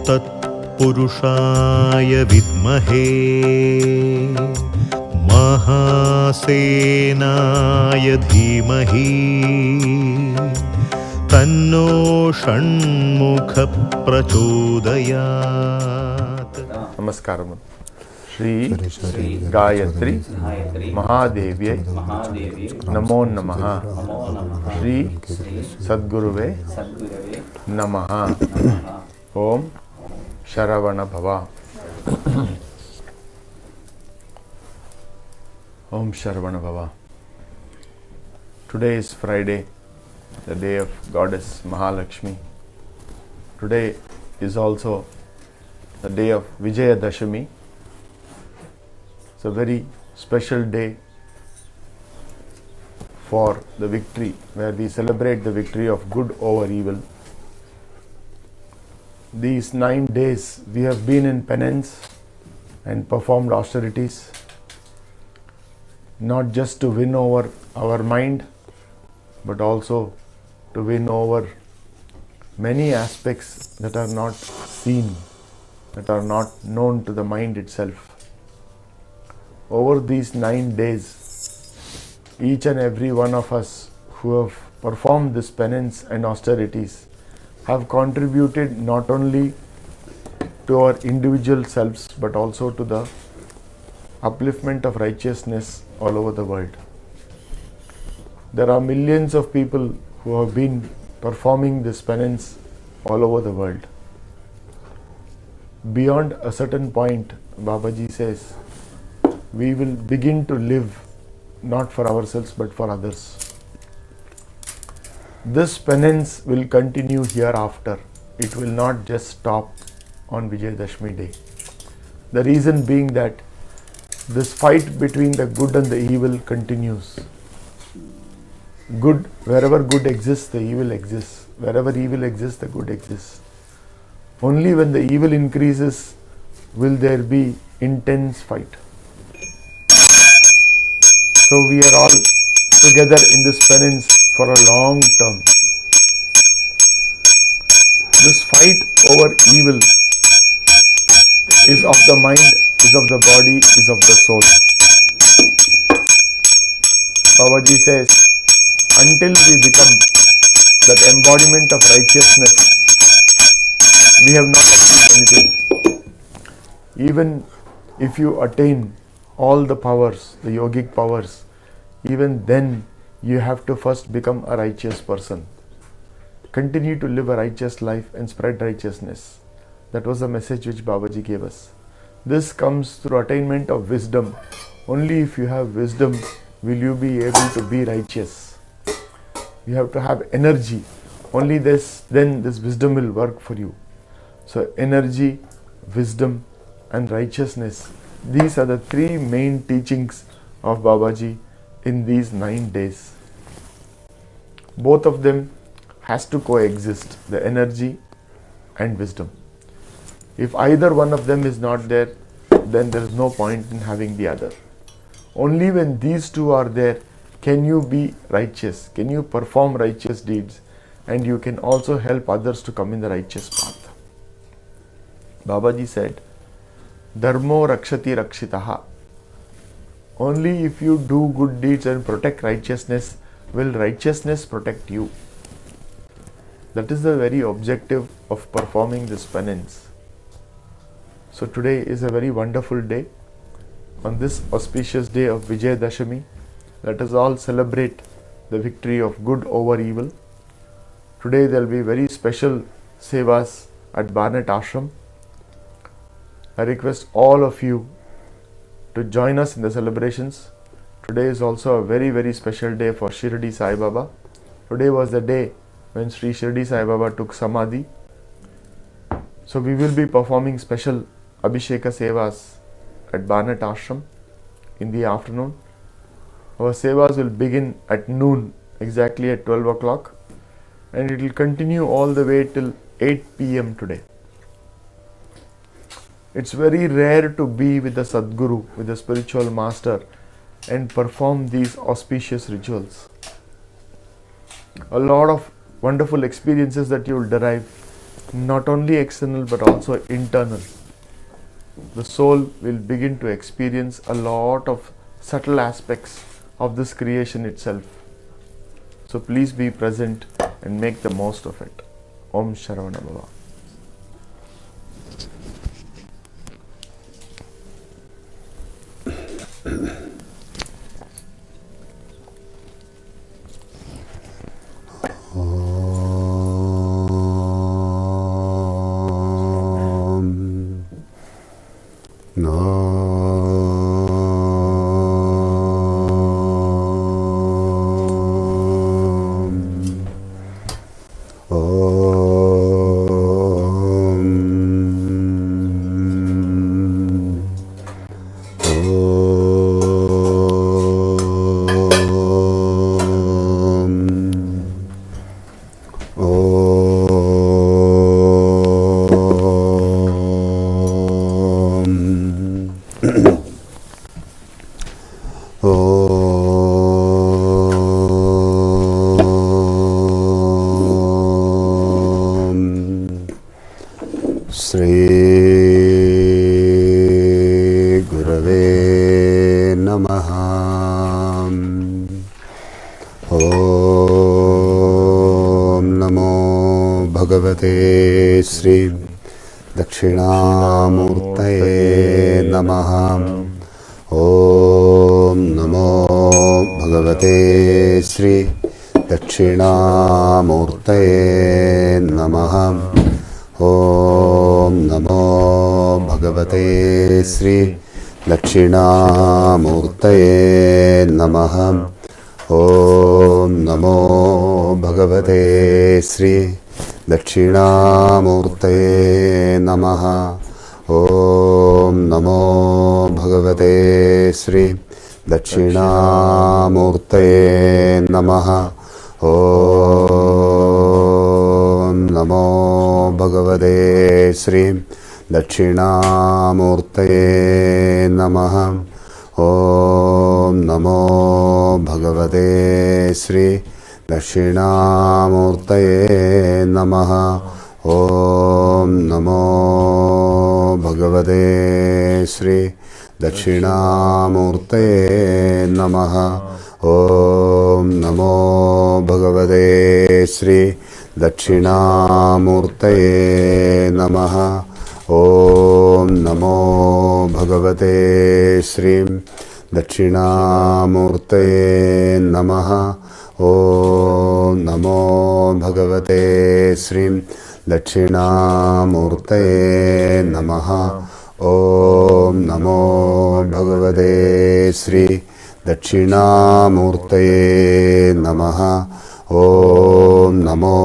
तत्पुरुषाय विद्महे महासेनाय धीमहि तन्नो षण्मुख प्रचोदयात्। नमस्कारम। श्री गायत्री महादेव्यै नमो नमः। श्री सद्गुरुवे नमः। ओम शरवण भव। Om Sharvana Bhava. Today is Friday, the day of Goddess Mahalakshmi. Today is also the day of Vijayadashami. It's a very special day for the victory, where we celebrate the victory of good over evil. These 9 days we have been in penance and performed austerities, not just to win over our mind, but also to win over many aspects that are not seen, that are not known to the mind itself. Over these 9 days, each and every one of us who have performed this penance and austerities have contributed not only to our individual selves, but also to the upliftment of righteousness all over the world. There are millions of people who have been performing this penance all over the world. Beyond a certain point, Babaji says, we will begin to live not for ourselves but for others. This penance will continue hereafter. It will not just stop on Vijayadashmi day. The reason being that this fight between the good and the evil continues. Good, wherever good exists, the evil exists. Wherever evil exists, the good exists. Only when the evil increases will there be intense fight. So we are all together in this penance for a long term. This fight over evil is of the mind, is of the body, is of the soul. Babaji says, until we become that embodiment of righteousness, we have not achieved anything. Even if you attain all the powers, the yogic powers, even then you have to first become a righteous person. Continue to live a righteous life and spread righteousness. That was the message which Babaji gave us. This comes through attainment of wisdom. Only if you have wisdom will you be able to be righteous. You have to have energy. Only then this wisdom will work for you. So energy, wisdom and righteousness. These are the 3 main teachings of Babaji in these 9 days. Both of them has to coexist, the energy and wisdom. If either one of them is not there, then there is no point in having the other. Only when these two are there can you be righteous, can you perform righteous deeds, and you can also help others to come in the righteous path. Babaji said, Dharmo rakshati rakshitaha. Only if you do good deeds and protect righteousness, will righteousness protect you. That is the very objective of performing this penance. So today is a very wonderful day. On this auspicious day of Vijayadashami, let us all celebrate the victory of good over evil. Today there will be very special sevas at Barnet Ashram. I request all of you to join us in the celebrations. Today is also a very, very special day for Shirdi Sai Baba. Today was the day when Sri Shirdi Sai Baba took Samadhi. So we will be performing special Abhisheka Sevas at Barnet Ashram in the afternoon. Our Sevas will begin at noon, exactly at 12 o'clock, and it will continue all the way till 8 p.m. today. It's very rare to be with the Sadguru, with the spiritual master, and perform these auspicious rituals. A lot of wonderful experiences that you will derive, not only external but also internal. The soul will begin to experience a lot of subtle aspects of this creation itself. So please be present and make the most of it. Om Sharavana Bhava. भगवते श्री दक्षिणामूर्तये नमः। ओम नमो भगवते श्री दक्षिणामूर्तये नमः। ओम नमो भगवते श्री दक्षिणामूर्तये नमः। ओम नमो भगवते श्री दक्षिणामूर्तये नमः। ओम नमो भगवते श्री दक्षिणामूर्तये नमः। ओम नमो भगवते श्री दक्षिणामूर्तये नमः। ओम नमो भगवते श्री दक्षिणामूर्तये नमः। ओम नमो भगवते श्री दक्षिणामूर्तये नमः। ओम नमो भगवते श्री दक्षिणामूर्तये नमः। ओम नमो भगवते श्री दक्षिणामूर्तये नमः। ओम नमो भगवते श्री दक्षिणामूर्तये नमः। ओम नमो भगवते श्री दक्षिणामूर्तये नमः। ओम नमो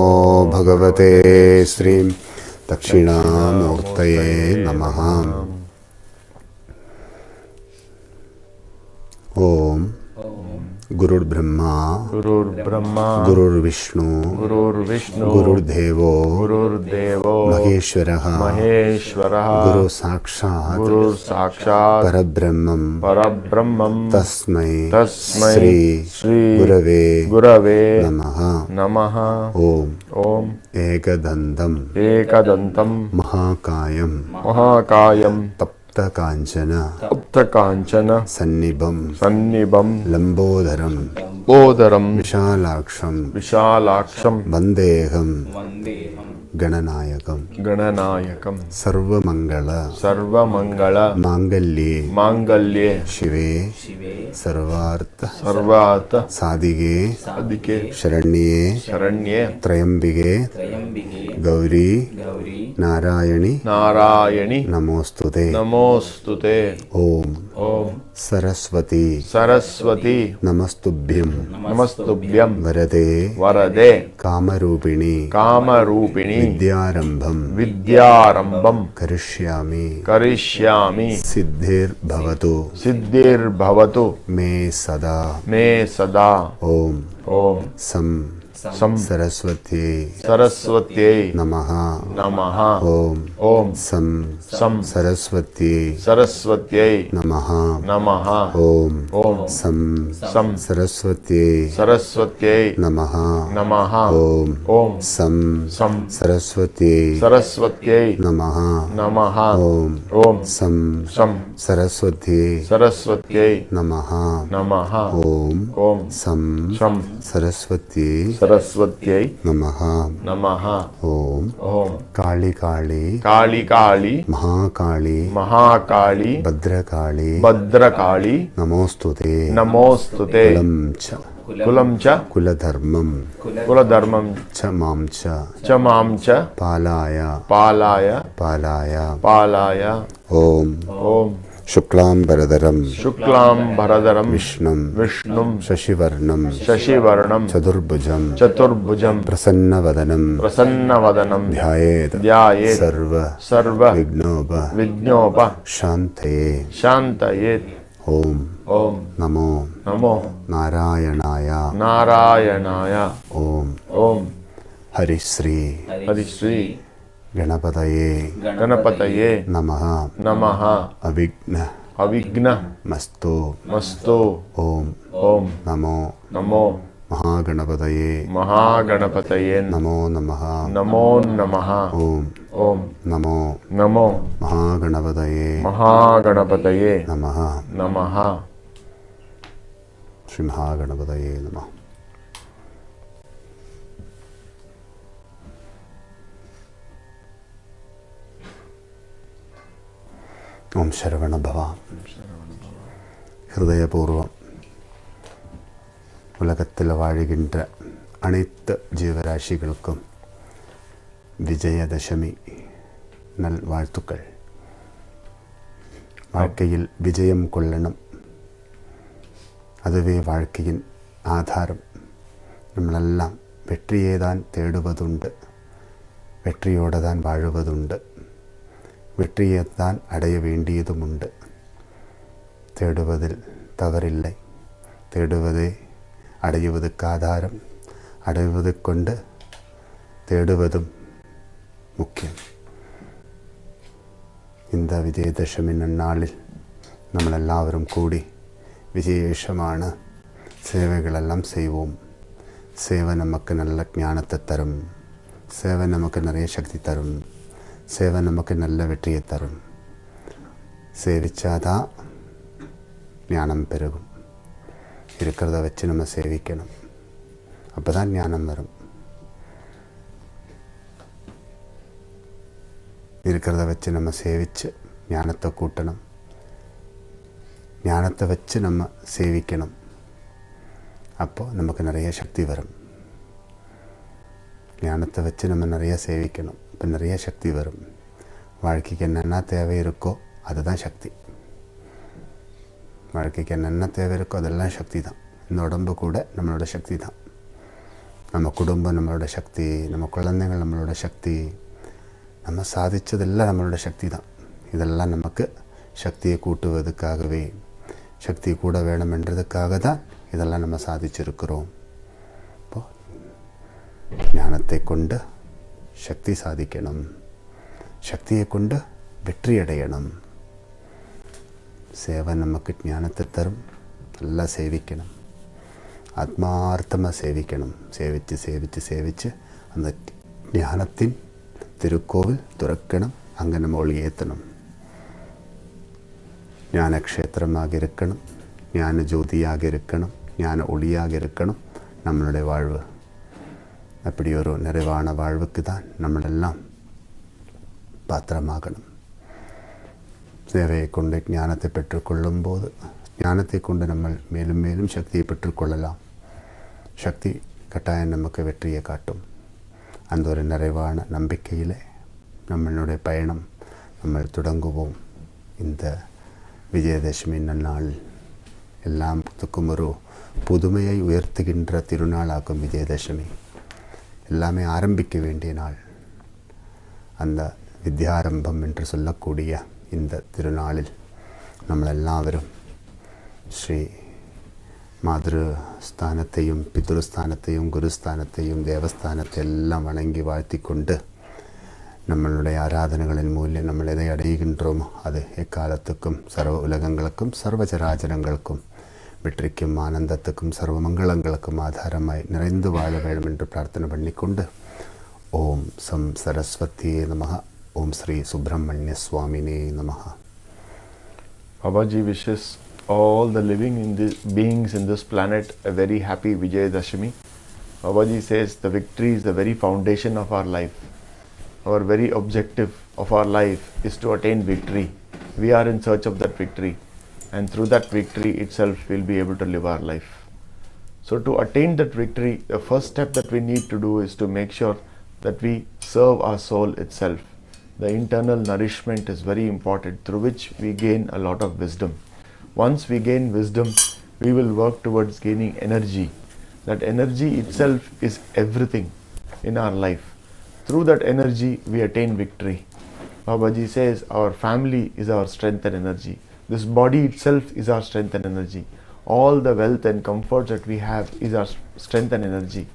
भगवते श्री दक्षिणामूर्तये नमः। ओम गुरुर्ब्रह्मा गुरुर्विष्णु गुरुर्देवो महेश्वरः गुरु साक्षात् परब्रह्मं तस्मै श्री गुरवे नमः। ओम एकदन्तं महाकायं तप्तकाञ्चन सन्निभं लम्बोदरं विशालाक्षं वन्देऽहं गणनायकं सर्वमंगल मांगल्ये शिवे सर्वार्थ साधिके शरण्ये त्र्यंबिके गौरी नारायणी नमोस्तुते। ओम सरस्वती नमस्तुभ्यं वरदे कामरूपिणी विद्यारंभं करिष्यामि सिद्धिर्भवतु मे सदा। ओम सं सरस्वत्यै सरस्वत्यै नमः नमः ॐ ॐ सं सं सरस्वत्यै सरस्वत्यै नमः नमः ॐ ॐ सं सं सरस्वत्यै सरस्वत्यै नमः नमः ॐ ॐ सं सं सरस्वत्यै सरस्वत्यै नमः नमः ॐ ॐ सं सं सरस्वत्यै सरस्वत्यै नमः नमः ॐ ॐ सं सं सरस्वत्यै सरस्वत्यै नमः नमः ॐ ॐ काळी काळी काली काली महाकाली महाकाली भद्रकाली भद्रकाली नमोस्तुते नमोस्तुते कुलं च कुलं च कुलधर्मं कुलधर्मं च मां च मां च पालाय पालाय पालाय पालाय ॐ ॐ शुक्लाम्बरधरं शुक्लां भरधरं विष्णुं विष्णुं शशिवर्णं शशिवर्णं चतुर्भुजं चतुर्भुजं प्रसन्नवदनं प्रसन्नवदनं ध्यायेत् ध्यायेत् सर्व विघ्नोप शान्तये शान्तयेत् ॐ ॐ नमो नमो नारायणाय नारायणाय ॐ ॐ हरिश्री हरिश्री गणपतये गणपतये नमः नमः अविघ्न अविघ्न मस्तु मस्तु ॐ ॐ नमो नमो महागणपतये महागणपतये नमो नमः नमो नमः ॐ ॐ नमो नमो महागणपतये महागणपतये नमः नमः श्री महागणपतये नमः ஓம் சரவண பவா. ஹிருதயபூர்வம் உலகத்தில் வாழுகின்ற அனைத்து ஜீவராசிகளுக்கும் விஜயதசமி நல் வாழ்த்துக்கள். வாழ்க்கையில் விஜயம் கொள்ளணும், அதுவே வாழ்க்கையின் ஆதாரம். நம்மளெல்லாம் வெற்றியே தான் தேடுவதுண்டு, வெற்றியோடு தான் வாழுவதுண்டு, வெற்றியை தான் அடைய வேண்டியதும் உண்டு. தேடுவதில் தவறில்லை, தேடுவதே அடைவதற்கு ஆதாரம், அடைவது கொண்டு தேடுவதும் முக்கியம். இந்த விஜயதசமி நன்னாளில் നമ്മളെല്ലാവരും கூடி விசேஷமான சேவைகளெல்லாம் செய்வோம். சேவை நமக்கு நல்ல ஞானத்தை தரும், சேவை நமக்கு நிறைய சக்தி தரும், சேவை நமக்கு நல்ல வெற்றியை தரும். சேவிச்சாதான் ஞானம் பெருகும். இருக்கிறத வச்சு நம்ம சேவிக்கணும், அப்போ தான் ஞானம் வரும். இருக்கிறத வச்சு நம்ம சேவித்து ஞானத்தை கூட்டணும், ஞானத்தை வச்சு நம்ம சேவிக்கணும். அப்போது நமக்கு நிறைய சக்தி வரும். ஞானத்தை வச்சு நம்ம நிறைய சேவிக்கணும், இப்போ நிறைய சக்தி வரும். வாழ்க்கைக்கு என்னென்ன தேவை இருக்கோ அதுதான் சக்தி. வாழ்க்கைக்கு என்னென்ன தேவை இருக்கோ அதெல்லாம் சக்தி தான். இந்த உடம்பு கூட நம்மளோட சக்தி தான். நம்ம குடும்பம் நம்மளோட சக்தி, நம்ம குழந்தைகள் நம்மளோட சக்தி, நம்ம சாதித்ததெல்லாம் நம்மளோட சக்தி தான். இதெல்லாம் நமக்கு சக்தியை கூட்டுவதற்காகவே, சக்தி கூட வேணும் என்றதுக்காக தான் இதெல்லாம் நம்ம சாதிச்சிருக்கிறோம். இப்போது ஞானத்தை கொண்டு சக்தி சாதிக்கணும், சக்தியை கொண்டு வெற்றி அடையணும். சேவை நமக்கு ஞானத்தை தரும். நல்லா சேவிக்கணும், ஆத்மார்த்தமாக சேவிக்கணும். சேவித்து சேவித்து சேவித்து அந்த ஞானத்தின் திருக்கோவில் துறக்கணும், அங்கே நம்ம ஒளி ஏற்றணும். ஞானக்ஷேத்திரமாக இருக்கணும், ஞான ஜோதியாக இருக்கணும், ஞான ஒளியாக இருக்கணும் நம்மளுடைய வாழ்வு. அப்படி ஒரு நிறைவான வாழ்வுக்கு தான் நம்மளெல்லாம் பாத்திரமாகணும். சேவையை கொண்டு ஞானத்தை பெற்றுக்கொள்ளும் போது, ஞானத்தை கொண்டு நம்ம மேலும் மேலும் சக்தியை பெற்றுக்கொள்ளலாம். சக்தி கட்டாயம் நமக்கு வெற்றியை காட்டும். அந்த ஒரு நிறைவான நம்பிக்கையில் நம்மளுடைய பயணம் நம்ம தொடங்குவோம். இந்த விஜயதசமி நன்னாள் எல்லாத்துக்கும் ஒரு புதுமையை உயர்த்துகின்ற திருநாளாகும் விஜயதசமி. எல்லாமே ஆரம்பிக்க வேண்டிய நாள். அந்த வித்யாரம்பம் என்று சொல்லக்கூடிய இந்த திருநாளில் நம்மளெல்லாவரும் ஸ்ரீ മാതൃസ്ഥാനത്തെയും പിതൃസ്ഥാനത്തെയും ഗുരുസ്ഥാനത്തെയും ദേവസ്ഥാനത്തെല്ലാം വണങ്ങി വാഴ്ത്തിക്കൊണ്ട് നമ്മളുടെ ആരാധനകളിன் மூலம் നമ്മൾ எதை அடைகின்றோமோ அது எக்காலத்துக்கும் சர்வ உலகங்களுக்கும் சர்வச்சராச்சரங்களுக்கும் வெற்றிக்கும் ஆனந்தத்துக்கும் சர்வ மங்களங்களுக்கும் ஆதாரமாய் நிறைந்து வாழ வேண்டும் என்று பிரார்த்தனை பண்ணிக்கொண்டு ஓம் சம் சரஸ்வதியே நமஹ. ஓம் ஸ்ரீ சுப்பிரமணிய சுவாமினே நமஹ. Babaji wishes all the living beings in this planet a very happy Vijayadashami. Babaji says the victory is the very foundation of our life. Our very objective of our life is to attain victory. We are in search of that victory, and through that victory itself we'll be able to live our life. So to attain that victory, the first step that we need to do is to make sure that we serve our soul itself. The internal nourishment is very important, through which we gain a lot of wisdom. Once we gain wisdom, we will work towards gaining energy. That energy itself is everything in our life. Through that energy, we attain victory. Babaji says our family is our strength and energy. This body itself is our strength and energy. All the wealth and comfort that we have is our strength and energy.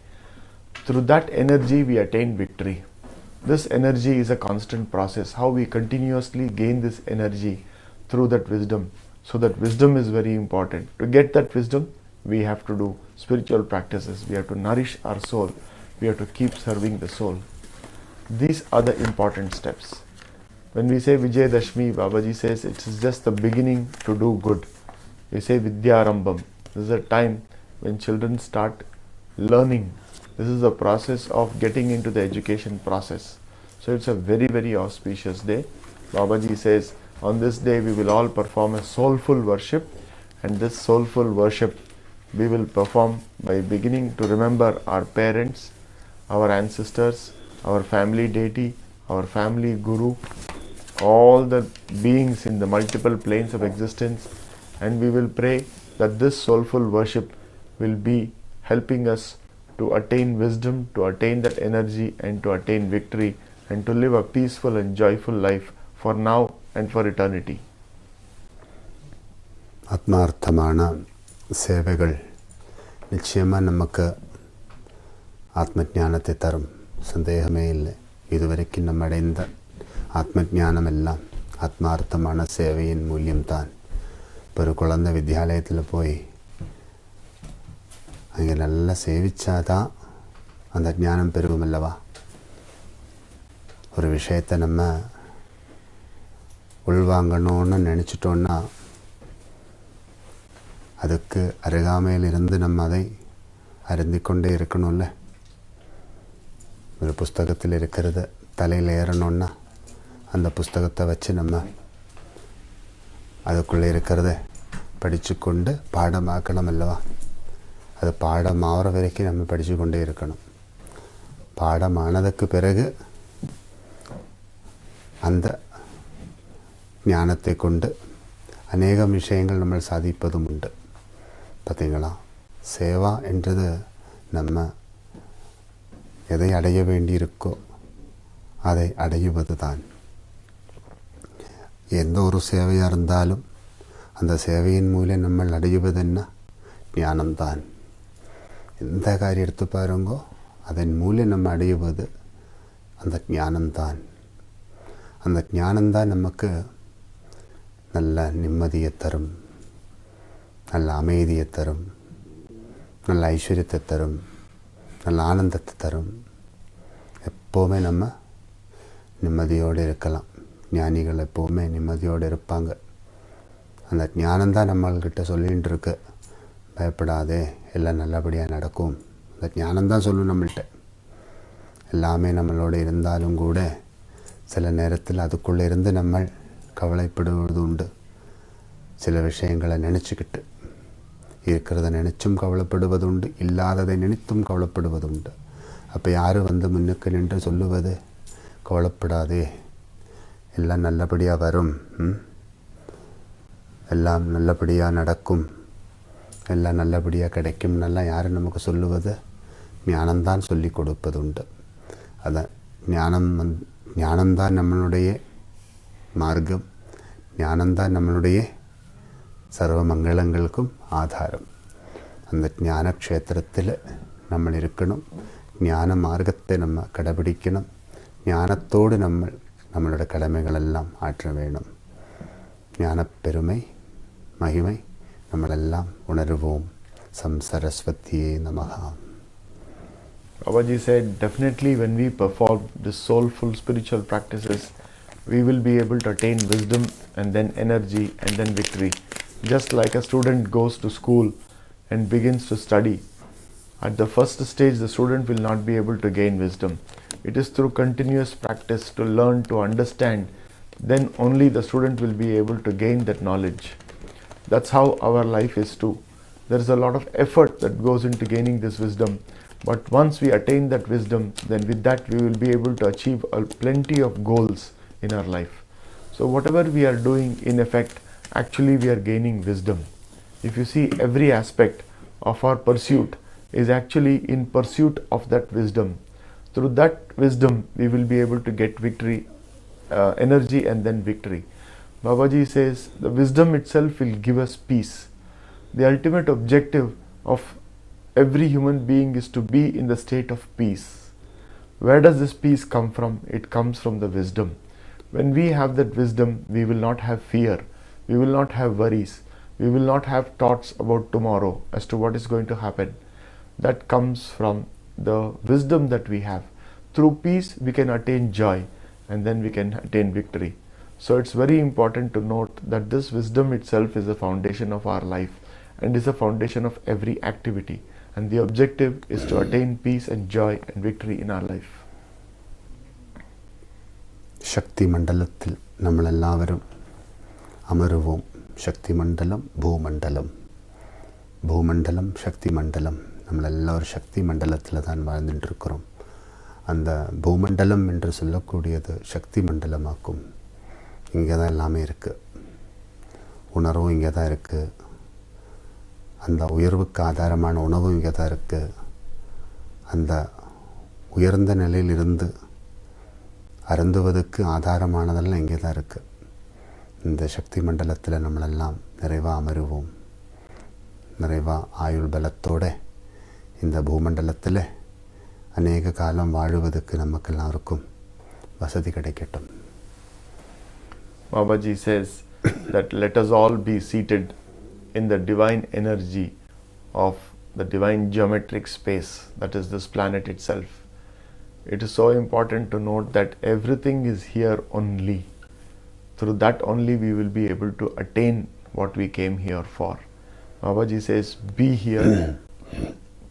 Through that energy, we attain victory. This energy is a constant process. How we continuously gain this energy through that wisdom. So that wisdom is very important. To get that wisdom, we have to do spiritual practices. We have to nourish our soul. We have to keep serving the soul. These are the important steps. When we say Vijayadashmi, Babaji says it is just the beginning to do good. We say Vidyarambham. This is a time when children start learning. This is the process of getting into the education process. So it's a very, very auspicious day. Babaji says on this day we will all perform a soulful worship, and this soulful worship we will perform by beginning to remember our parents, our ancestors, our family deity, our family guru, all the beings in the multiple planes of existence, and we will pray that this soulful worship will be helping us to attain wisdom, to attain that energy, and to attain victory, and to live a peaceful and joyful life for now and for eternity. ആത്മാർത്ഥமான சேவைகள் நிச்சயமாக நமக்கு ஆத்மஞானத்தை தரும், சந்தேகமே இல்லை. இதுவரைக்கும் நம்ம அடைந்த ஆத்மஞானமெல்லாம் ஆத்மார்த்தமான சேவையின் மூலியம்தான். இப்போ ஒரு குழந்தை வித்யாலயத்தில் போய் அங்கே நல்லா சேவிச்சாதான் அந்த ஞானம் பெருகும் அல்லவா. ஒரு விஷயத்தை நம்ம உள்வாங்கணும்னு நினச்சிட்டோன்னா அதுக்கு அருகாமையில் இருந்து நம்ம அதை அருந்திக்கொண்டே இருக்கணும்ல. ஒரு புஸ்தகத்தில் இருக்கிறது தலையில் ஏறணுன்னா அந்த புஸ்தகத்தை வச்சு நம்ம அதுக்குள்ளே இருக்கிறத படித்து கொண்டு பாடமாக்கணும் அல்லவா. அது பாடமாகிற வரைக்கும் நம்ம படித்து கொண்டே இருக்கணும். பாடமானதுக்கு பிறகு அந்த ஞானத்தை கொண்டு அநேக விஷயங்கள் நம்ம சாதிப்பதும் உண்டு. பார்த்தீங்களா, சேவா என்றது நம்ம எதை அடைய வேண்டியிருக்கோ அதை அடையுவது தான். எந்த ஒரு சேவையாக இருந்தாலும் அந்த சேவையின் மூலம் நம்ம அடையுவது என்ன? ஞானம்தான். எந்த காரியம் எடுத்து பாருங்கோ, அதன் மூலம் நம்ம அடையுவது அந்த ஞானம்தான். அந்த ஞானம்தான் நமக்கு நல்ல நிம்மதியை தரும், நல்ல அமைதியை தரும், நல்ல ஐஸ்வர்யத்தை தரும், நல்ல ஆனந்தத்தை தரும். எப்போவுமே நம்ம நிம்மதியோடு இருக்கலாம். ஞானிகள் எப்போவுமே நிம்மதியோடு இருப்பாங்க. அந்த ஞானம்தான் நம்மள்கிட்ட சொல்லிகிட்டு இருக்கு, பயப்படாதே, எல்லாம் நல்லபடியாக நடக்கும். அந்த ஞானம்தான் சொல்லும் நம்மள்கிட்ட. எல்லாமே நம்மளோட இருந்தாலும் கூட சில நேரத்தில் அதுக்குள்ளே இருந்து நம்ம கவலைப்படுவது உண்டு. சில விஷயங்களை நினச்சிக்கிட்டு இருக்கிறத நினச்சும் கவலைப்படுவது உண்டு, இல்லாததை நினைத்தும் கவலைப்படுவது உண்டு. அப்போ யார் வந்து முன்னுக்கு நின்று சொல்லுவது, கவலைப்படாதே, எல்லாம் நல்லபடியாக வரும், எல்லாம் நல்லபடியாக நடக்கும், எல்லாம் நல்லபடியாக கிடைக்கும், நல்லா யார் நமக்கு சொல்லுவது? ஞானம்தான் சொல்லி கொடுப்பது உண்டு. அதான் ஞானம்தான் நம்மளுடைய மார்க்கம், ஞானம்தான் நம்மளுடைய சர்வ மங்களங்களுக்கும் ஆதாரம். அந்த ஞானக்ஷேத்திரத்தில் നമ്മൾ இருக்கணும். ஞான மார்க்கத்தை நம்ம கடைபிடிக்கணும். ஞானத்தோடு நம்மளுடைய கடமைகளெல்லாம் ஆற்ற வேணும். ஞானப்பெருமை மகிமை നമ്മളെല്ലാം ഉണരുவோம். സംസരസ്വതിയേ നമഃ. Babaji said, definitely when we perform the soulful spiritual practices, we will be able to attain wisdom and then energy and then victory. Just like a student goes to school and begins to study, at the first stage the student will not be able to gain wisdom. It is through continuous practice to learn, to understand, then only the student will be able to gain that knowledge. That's how our life is too. There is a lot of effort that goes into gaining this wisdom. But once we attain that wisdom, then with that we will be able to achieve plenty of goals in our life. So whatever we are doing, in effect, actually we are gaining wisdom. If you see, every aspect of our pursuit is actually in pursuit of that wisdom. Through that wisdom, we will be able to get victory, energy and then victory. Babaji says the wisdom itself will give us peace. The ultimate objective of every human being is to be in the state of peace. Where does this peace come from? It comes from the wisdom. When we have that wisdom, we will not have fear. We will not have worries. We will not have thoughts about tomorrow as to what is going to happen. That comes from the wisdom that we have. Through peace, we can attain joy and then we can attain victory. So it's very important to note that this wisdom itself is the foundation of our life and is the foundation of every activity. And the objective is to attain peace and joy and victory in our life. ശക്തി മണ്ഡലത്തിൽ നമ്മളെല്ലാവരും അമരുவோம். ശക്തി മണ്ഡലം, ഭൂമണ്ഡലം, ഭൂമണ്ഡலம், சக்தி மண்டலம். നമ്മളെല്ലാവரும் சக்தி மண்டலத்தில் தான் வாழ்ந்துட்டு இருக்கிறோம். அந்த பூமண்டலம் என்று சொல்லக்கூடியது சக்தி மண்டலமாக்கும். இங்கே தான் எல்லாமே இருக்குது. உணர்வும் இங்கே தான் இருக்குது. அந்த உயர்வுக்கு ஆதாரமான உணவும் இங்கே தான் இருக்குது. அந்த உயர்ந்த நிலையிலிருந்து அருந்துவதற்கு ஆதாரமானதெல்லாம் இங்கே தான் இருக்குது. இந்த சக்தி மண்டலத்தில் நம்மளெல்லாம் நிறைவாக அமருவோம். நிறைவாக ஆயுள் பலத்தோடு இந்த பூமண்டலத்தில் அநேக காலம் வாழுவதற்கு நமக்கு எல்லாருக்கும் வசதி கிடைக்கட்டும். Babaji says that let us all be seated in the divine energy of the divine geometric space that is this planet itself. It is so important to note that everything is here only. Through that only we will be able to attain what we came here for. Babaji says, be here,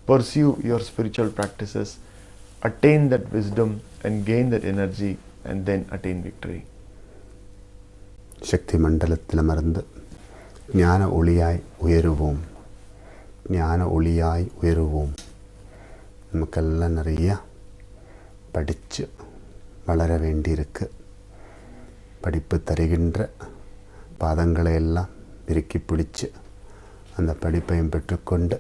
pursue your spiritual practices, attain that wisdom and gain that energy and then attain victory. ശക്തി മണ്ഡലത്തിലമർന്ന് ജ്ഞാന ഒളിയായി ഉയരുவோம். ஞான ஒளியாய் உயருவோம். நமக்கெல்லாம் நிறைய படித்து வளர வேண்டியிருக்கு. படிப்பு தருகின்ற பாதங்களை எல்லாம் இறுக்கி பிடிச்சு அந்த படிப்பையும் பெற்றுக்கொண்டு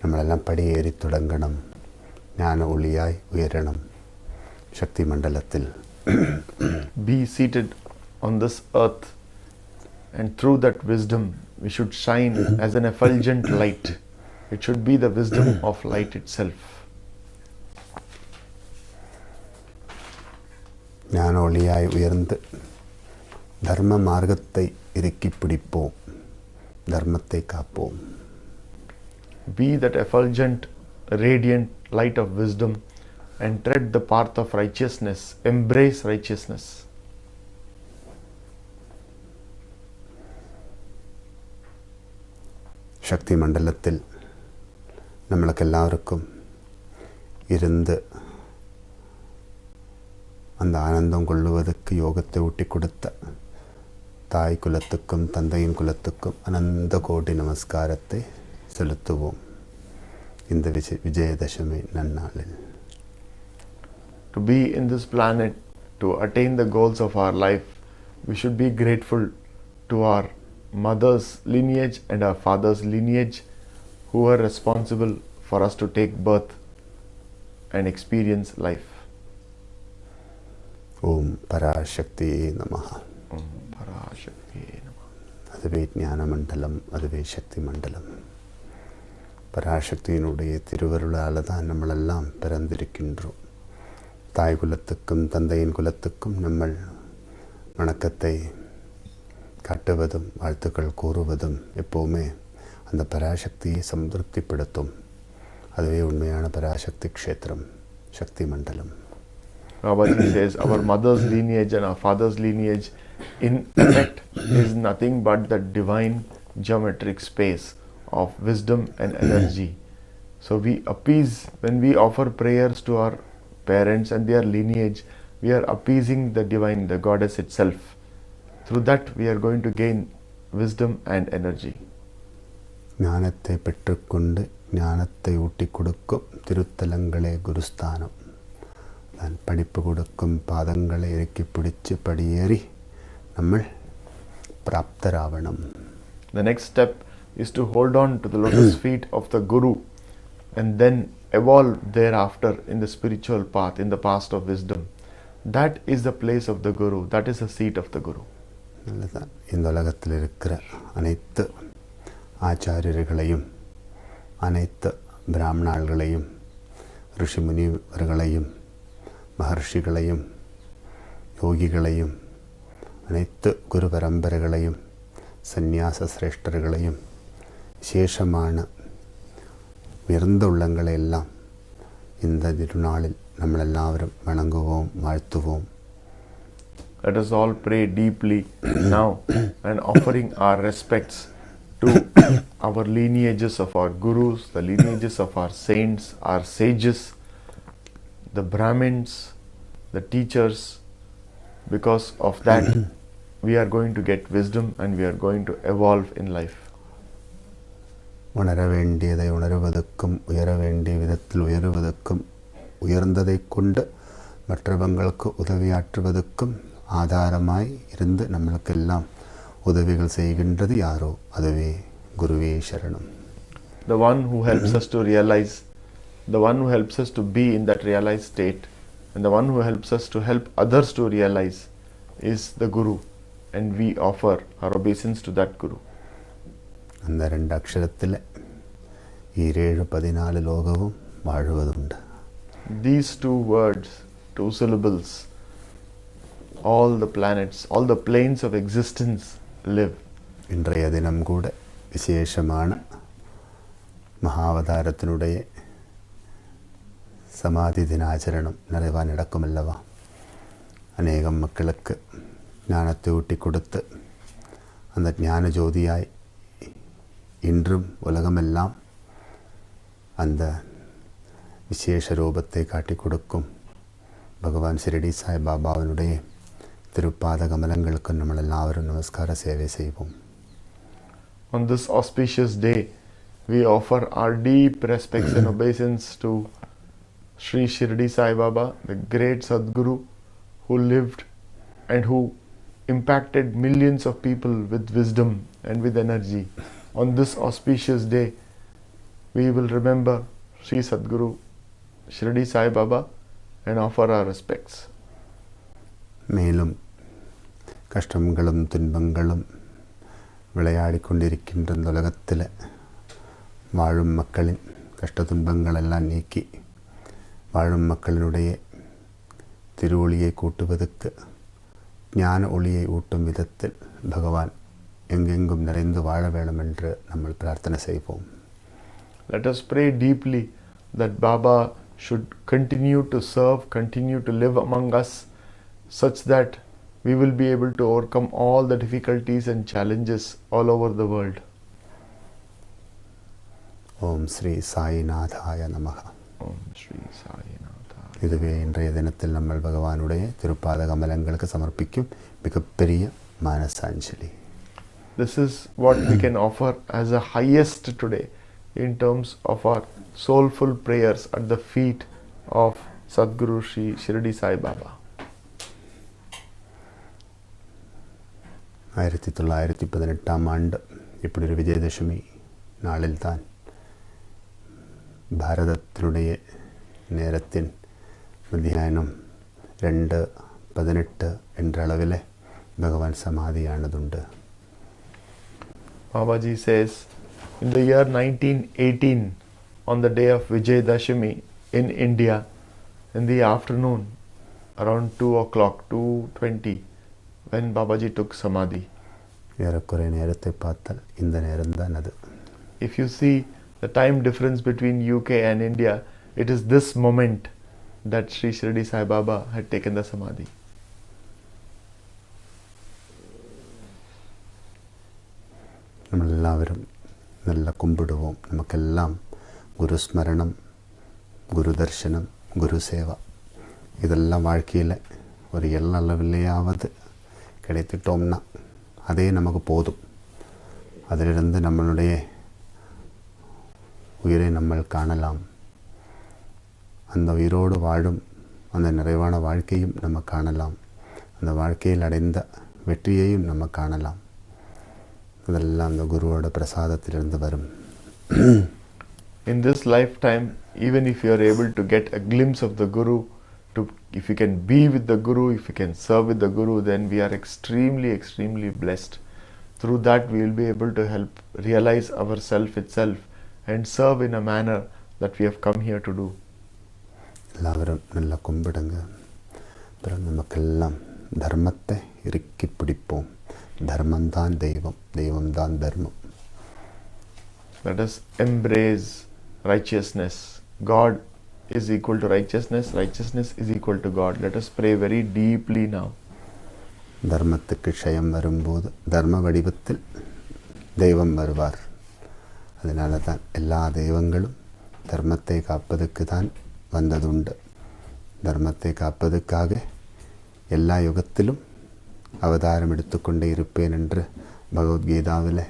നമ്മളെല്ലാം പടിയേറി തുടങ്ങണം. ജ്ഞാന ഒളിയായി ഉയരണം ശക്തി മണ്ഡലത്തിൽ. Be seated on this earth, and through that wisdom we should shine as an effulgent light. It should be the wisdom of light itself. ജ്ഞാന ഒളിയായി ഉയർന്ന് ധർമ്മ മാർഗത്തെ ഇറുക്കി പിടിപ്പോം. ധർമ്മത്തെ കാപ്പോം. Be that effulgent, radiant light of wisdom and tread the path of righteousness. Embrace righteousness. ശക്തി മണ്ഡലത്തിൽ നമ്മൾക്കെല്ലാവർക്കും ഇരുന്ന് அந்த ஆனந்தம் கொள்ளுவதற்கு யோகத்தை ஊட்டி கொடுத்த தாய் குலத்துக்கும் தந்தையின் குலத்துக்கும் அனந்த கோடி நமஸ்காரத்தை செலுத்துவோம் இந்த விஜயதசமி நன்னாளில். To be in this planet, to attain the goals of our life, we should be grateful to our mother's lineage and our father's lineage who were responsible for us to take birth and experience life. ஓம் பராசக்தியே நமஹ. Om Parashaktiye Namaha. அதுவே ஞான மண்டலம், அதுவே சக்தி மண்டலம். பராசக்தியினுடைய திருவருளால் தான் நம்மளெல்லாம் பிறந்திருக்கின்றோம். தாய் குலத்துக்கும் தந்தையின் குலத்துக்கும் நம்ம வணக்கத்தை காட்டுவதும் வாழ்த்துக்கள் கூறுவதும் எப்போவுமே அந்த பராசக்தியை சம்திருப்திப்படுத்தும். அதுவே உண்மையான பராசக்தி க்ஷேத்திரம், சக்தி மண்டலம். Babaji says our mother's lineage and our father's lineage in effect is nothing but the divine geometric space of wisdom and energy. So we appease, when we offer prayers to our parents and their lineage, we are appeasing the divine, the goddess itself. Through that we are going to gain wisdom and energy. ஞானத்தை பெற்றுக்கொண்டு ஞானத்தை ஊட்டி கொடுக்கும் திருத்தலங்களே குருஸ்தானம். நான் படிப்பு கொடுக்கும் பாதங்களை இறக்கி பிடிச்சு படியேறி நம்ம பிராப்தராவணம். The next step is to hold on to the lotus feet of the Guru and then evolve thereafter in the spiritual path, in the path of wisdom. That is the place of the Guru. That is the seat of the Guru. நல்லதான். இந்த உலகத்தில் இருக்கிற அனைத்து ஆச்சாரியர்களையும் அனைத்து பிராமணர்களையும் ரிஷி முனிவர்களையும் மகர்ஷிகளையும் யோகிகளையும் அனைத்து குரு பரம்பரைகளையும் சந்நியாச சிரேஷ்டர்களையும் விசேஷமான உயர்ந்த உள்ளங்களை எல்லாம் இந்த திருநாளில் நம்மளெல்லாவரும் வணங்குவோம், வாழ்த்துவோம். Let us all pray deeply now and offering our respects to our lineages of our gurus, the lineages of our saints, our sages, the Brahmins, the teachers. Because of that, we are going to get wisdom and we are going to evolve in life. உணர வேண்டியதை உணர்வதற்கும் உயர வேண்டிய விதத்தில் உயருவதற்கும் உயர்ந்ததை கொண்டு மற்றவங்களுக்கு உதவியாற்றுவதற்கும் ஆதாரமாய் இருந்து நம்மளுக்கெல்லாம் உதவிகள் செய்கின்றது யாரோ அதுவே குருவே சரணம். The one who helps us to realize, the one who helps us to be in that realized state, and the one who helps us to help others to realize is the Guru, and we offer our obeisance to that Guru. அந்த 2 அக்ஷரத்தில் 7-14 லோகமும் வாழ்வதுண்டு. These 2 words, 2 syllables, all the planets, all the planes of existence live. இன்றைய தினம் கூட விசேஷமான மகாவதாரத்தினுடைய சமாதி தினாச்சரணம் நிறைவாக நடக்கும் அல்லவா? அநேகம் மக்களுக்கு ஞானத்தை ஊட்டி கொடுத்து அந்த ஞான ஜோதியாய் இன்றும் உலகமெல்லாம் அந்த விசேஷ ரூபத்தை காட்டி கொடுக்கும் பகவான் ஷிரடி சாய் பாபாவினுடைய திருப்பாத கமலங்களுக்கு நம்ம எல்லாரும் நமஸ்கார சேவை செய்வோம். On this auspicious day, we offer our deep respects and obeisance to Sri Shirdi Sai Baba, the great Sadguru who lived and who impacted millions of people with wisdom and with energy. On this auspicious day, we will remember Sri Sadguru Shirdi Sai Baba and offer our respects. மேலும் கஷ்டங்களும் துன்பங்களும் விளையாடி கொண்டிருக்கின்ற இந்த உலகத்தில் வாழும் மக்களின் கஷ்ட துன்பங்களெல்லாம் நீக்கி வாழும் மக்களினுடைய திருவொளியை கூட்டுவதற்கு ஞான ஒளியை ஊட்டும் விதத்தில் பகவான் எங்கெங்கும் நிறைந்து வாழ வேண்டும் என்று நம்ம பிரார்த்தனை செய்வோம். Let us pray deeply that Baba should continue to serve, continue to live among us, such that we will be able to overcome all the difficulties and challenges all over the world. ஓம் ஸ்ரீ சாயிநாதாய நமக. Om Shri Sai Natha. இதுவே இன்றைய தினத்தில் நம்ம பகவானுடைய திருப்பாத கமலங்களுக்கு சமர்ப்பிக்கும் மிகப்பெரிய மானசாஞ்சலி. This is what we can offer as a highest today in terms of our soulful prayers at the feet of Sadguru Sri Shirdi Sai Baba. 1918 ஆண்டு இப்படி ஒரு விஜயதசமி நாளில்தான் பாரதத்தினுடைய நேரத்தின் மத்தியானம் 2:18 என்ற அளவில் பகவான் சமாதியானதுண்டு. Babaji says In the year 1918, on the day of Vijayadashami in India, in the afternoon, around 2 o'clock, 2:20, when Babaji took Samadhi. ஏறக்குறை நேரத்தை பார்த்தால் இந்த நேரம்தான் அது. If you see the time difference between UK and India, it is this moment that Sri Shirdi Sai Baba had taken the Samadhi. നമ്മൾ എല്ലാവരും നല്ല കുമ്പിടുவோம். നമുക്കെല്ലാം குருஸ்மரணம், குரு தர்சனம், குரு சேவா இதெல்லாம் வாழ்க்கையில் ஒரு எல்லளவிலேயாவது கிடைத்துட்டோம்னா அதே நமக்கு போதும். அதிலிருந்து நம்மளுடைய உயிரை நம்ம காணலாம். அந்த உயிரோடு வாழும் அந்த நிறைவான வாழ்க்கையும் நம்ம காணலாம். அந்த வாழ்க்கையில் அடைந்த வெற்றியையும் நம்ம காணலாம். இதெல்லாம் அந்த குருவோட பிரசாதத்திலிருந்து வரும். In this lifetime, even if you are able to get a glimpse of the Guru, if you can be with the Guru, if you can serve with the Guru, then we are extremely, extremely blessed. Through that, we will be able to help realize ourself itself and serve in a manner that we have come here to do. எல்லாரும் நல்லா கும்பிடுங்க. அப்புறம் நமக்கெல்லாம் தர்மத்தை இறுக்கி பிடிப்போம். தர்மம்தான் தெய்வம், தெய்வம்தான் தர்மம். Let us embrace righteousness. God is equal to righteousness. Righteousness is equal to God. Let us pray very deeply now. தர்மத்துக்கு க்ஷயம் வரும்போது தர்ம வடிவத்தில் தெய்வம் வருவார். அதனால தான் எல்லா தெய்வங்களும் தர்மத்தை காப்பதற்கு தான் வந்ததுண்டு. தர்மத்தை காப்பதற்காக எல்லா யுகத்திலும் அவதாரம் எடுத்துக்கொண்டே இருப்பேன் என்று பகவத்கீதாவில்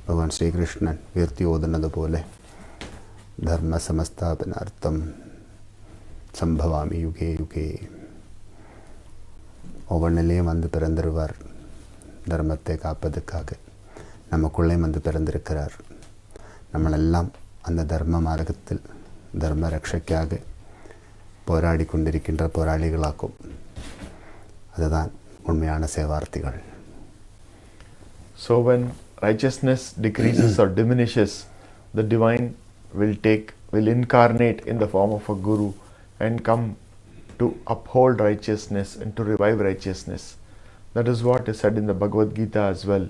பகவான் ஸ்ரீகிருஷ்ணன் உயர்த்தி ஓதுனது போல தர்ம சமஸ்தாபனார்த்தம் சம்பவாமி யுகே யுகே. ஒவ்வொன்றிலேயும் வந்து பிறந்திருவார் தர்மத்தை காப்பதற்காக. நமக்குள்ளே வந்து பிறந்திருக்கிறார். നമ്മളെல்லாம் அந்த தர்ம மார்க்கத்தில் தர்ம ரட்சைக்காக போராடி கொண்டிருக்கின்ற போராளிகளாக்கும். அதுதான் உண்மையான சேவார்த்திகள். So when righteousness decreases or diminishes, the divine will incarnate in the form of a guru and come to uphold righteousness and to revive righteousness. That is what is said in the Bhagavad Gita as well.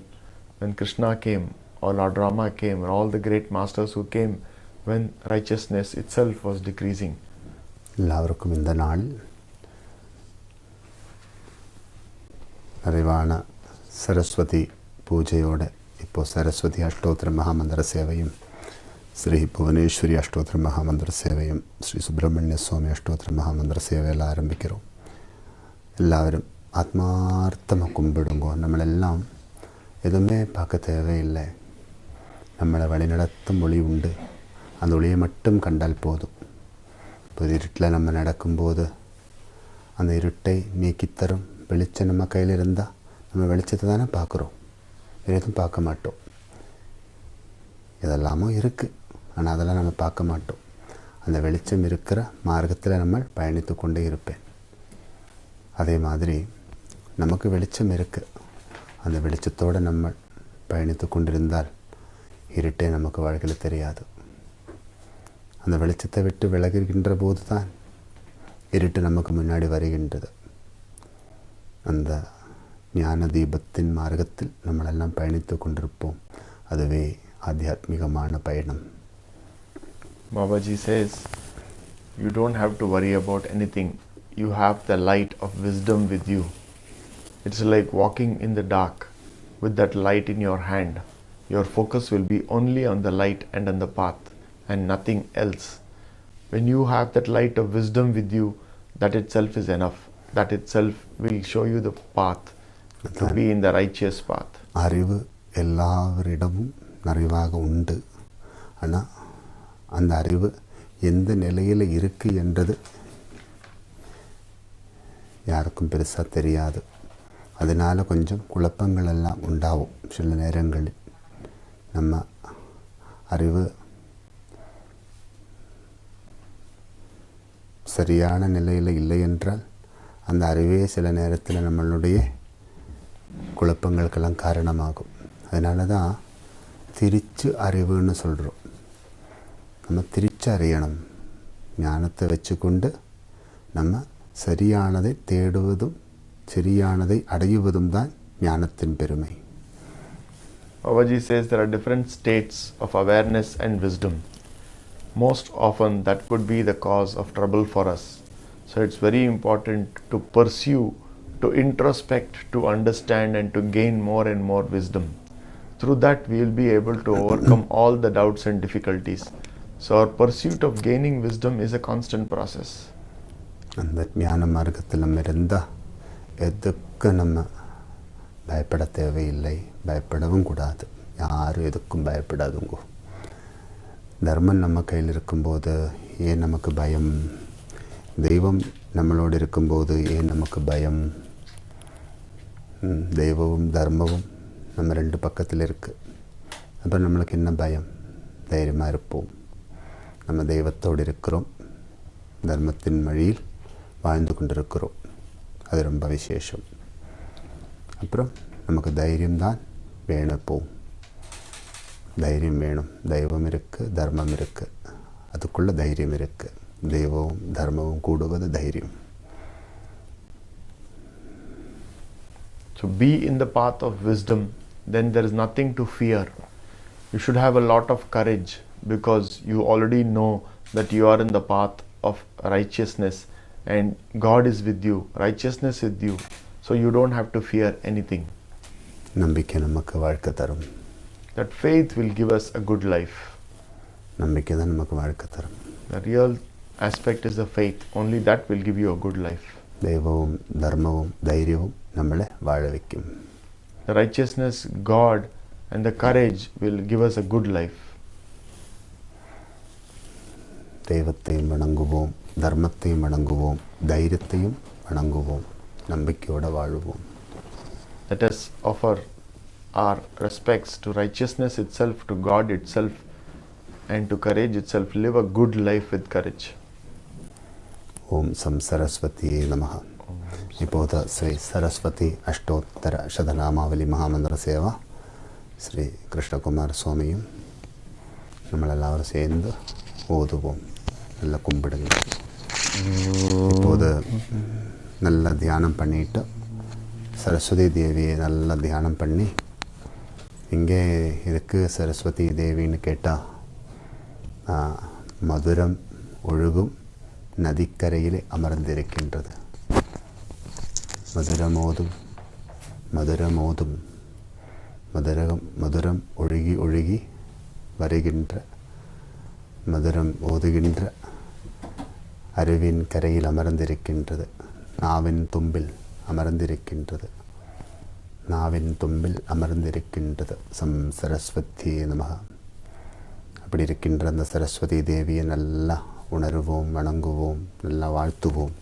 When Krishna came, or Lord Rama came, or all the great masters who came when righteousness itself was decreasing. எல்லாருக்கும் இந்த நாள் நிறைவான சரஸ்வதி பூஜையோட இப்போ சரஸ்வதி அஷ்டோத்திர மகாமந்திர சேவையும், ஸ்ரீ புவனேஸ்வரி அஷ்டோத்திர மகாமந்திர சேவையும், ஸ்ரீ சுப்பிரமணிய சுவாமி அஷ்டோத்திர மகாமந்திர சேவையெல்லாம் ஆரம்பிக்கிறோம். எல்லாரும் ஆத்மார்த்தமாக கும்பிடுங்கோ. நம்மளெல்லாம் எதுவுமே பார்க்க தேவையில்லை. நம்மளை வழிநடத்தும் ஒளி உண்டு. அந்த ஒளியை மட்டும் கண்டால் போதும். இப்போ இருட்டில் நம்ம நடக்கும்போது அந்த இருட்டை நீக்கித்தரும் வெளிச்சம் நம்ம கையில் இருந்தால் நம்ம வெளிச்சத்தை தானே பார்க்குறோம். வேறு எதுவும் பார்க்க மாட்டோம். இதெல்லாமோ இருக்குது, ஆனால் அதெல்லாம் நம்ம பார்க்க மாட்டோம். அந்த வெளிச்சம் இருக்கிற மார்க்கத்தில் நம்ம பயணித்து கொண்டே இருப்பேன். அதே மாதிரி நமக்கு வெளிச்சம் இருக்குது. அந்த வெளிச்சத்தோடு நம்ம பயணித்து கொண்டிருந்தால் இருட்டே நமக்கு வாழ்க்கையில் தெரியாது. அந்த வெளிச்சத்தை விட்டு விலகுகின்ற போது தான் இருட்டு நமக்கு முன்னாடி வருகின்றது. அந்த ஞான தீபத்தின் மார்க்கத்தில் நம்மளெல்லாம் பயணித்து கொண்டிருப்போம். அதுவே ஆத்தியாத்மிகமான பயணம். Babaji says, you don't have to worry about anything. You have the light of wisdom with you. It's like walking in the dark with that light in your hand. Your focus will be only on the light and on the path and nothing else. When you have that light of wisdom with you, that itself is enough. That itself will show you the path to be in the righteous path. அறிவு எல்லாரிடமும் நிறைவாக உண்டு. ஆனால் அந்த அறிவு எந்த நிலையில் இருக்குது என்றது யாருக்கும் பெருசாக தெரியாது. அதனால் கொஞ்சம் குழப்பங்கள் எல்லாம் உண்டாகும். சில நேரங்களில் நம்ம அறிவு சரியான நிலையில் இல்லை என்றால் அந்த அறிவே சில நேரத்தில் நம்மளுடைய குழப்பங்களுக்கெல்லாம் காரணமாகும். அதனால தான் തിരിച്ച് അറിവുன்னு சொல்கிறோம். நம்ம തിരിച്ചറിയണം. ஞானத்தை வச்சுக்கொண்டு நம்ம சரியானதை தேடுவதும் சரியானதை அடையுவதும் தான் ஞானத்தின் பெருமை. Babaji says there are different states of awareness and wisdom. Most often that could be the cause of trouble for us. So it's very important to pursue, to introspect, to understand and to gain more and more wisdom. Through that we will be able to overcome all the doubts and difficulties. So our pursuit of gaining wisdom is a constant process. அந்த ஞான மார்க்கத்தில் நம்ம இருந்தால் எதுக்கு நம்ம பயப்பட தேவையில்லை, பயப்படவும் கூடாது. யாரும் எதுக்கும் பயப்படாதுங்கோ. தர்மம் நம்ம கையில் இருக்கும்போது ஏன் நமக்கு பயம்? தெய்வம் நம்மளோடு இருக்கும்போது ஏன் நமக்கு பயம்? தெய்வமும் தர்மமும் நம்ம ரெண்டு பக்கத்தில் இருக்குது. அப்புறம் நம்மளுக்கு என்ன பயம்? தைரியமாக இருப்போம். நம்ம தெய்வத்தோடு இருக்கிறோம், தர்மத்தின் வழியில் வாழ்ந்து கொண்டிருக்கிறோம். அது ரொம்ப விசேஷம். அப்புறம் நமக்கு தைரியம்தான் வேணும். இப்போது தைரியம் வேணும். தெய்வம் இருக்குது, தர்மம் இருக்குது, அதுக்குள்ளே தைரியம் இருக்குது. தெய்வமும் தர்மமும் கூடுவது தைரியம். So be in the path of wisdom, then there is nothing to fear. You should have a lot of courage because you already know that you are in the path of righteousness and God is with you, righteousness with you. So you don't have to fear anything. நம்பிக்கை நமக்கு வாழ்க்கை தரும். That faith will give us a good life. நம்பிக்கை தான் நமக்கு வாழ்க்கை தரும். The real aspect is the faith. Only that will give you a good life. தெய்வமும் தர்மமும் தைரியமும் நம்மளை வாழ வைக்கும். The righteousness, God and the courage will give us a good life. தெய்வத்தையும் வணங்குவோம், தர்மத்தையும் வணங்குவோம், தைரியத்தையும் வணங்குவோம், நம்பிக்கையோடு வாழுவோம். Let us offer our respects to righteousness itself, to God itself and to courage itself. Live a good life with courage. ஓம் சம் சரஸ்வதியே நமஹ. இப்போது ஸ்ரீ சரஸ்வதி அஷ்டோத்தர சதநாமாவலி மகாமந்திர சேவா ஸ்ரீ கிருஷ்ணகுமார் சுவாமியும் நம்மளெல்லாரும் சேர்ந்து ஓதுவோம். நல்லா கும்பிடுங்க. இப்போது நல்லா தியானம் பண்ணிட்டு சரஸ்வதி தேவியை நல்லா தியானம் பண்ணி, இங்கே இருக்குது சரஸ்வதி தேவின்னு கேட்டால் மதுரம் ஒழுகும் நதிக்கரையிலே அமர்ந்திருக்கின்றது. மதுரமோதும் மதுரமோதும் மதுரம் ஒழுகி ஒழுகி வருகின்ற மதுரம் ஓதுகின்ற அருவின் கரையில் அமர்ந்திருக்கின்றது. நாவின் தும்பில் அமர்ந்திருக்கின்றது. நாவின் தும்பில் அமர்ந்திருக்கின்றது. சம் சரஸ்வதி நமஹ. அப்படி இருக்கின்ற அந்த சரஸ்வதி தேவியை நல்லா உணர்வோம், வணங்குவோம், நல்லா வாழ்த்துவோம்.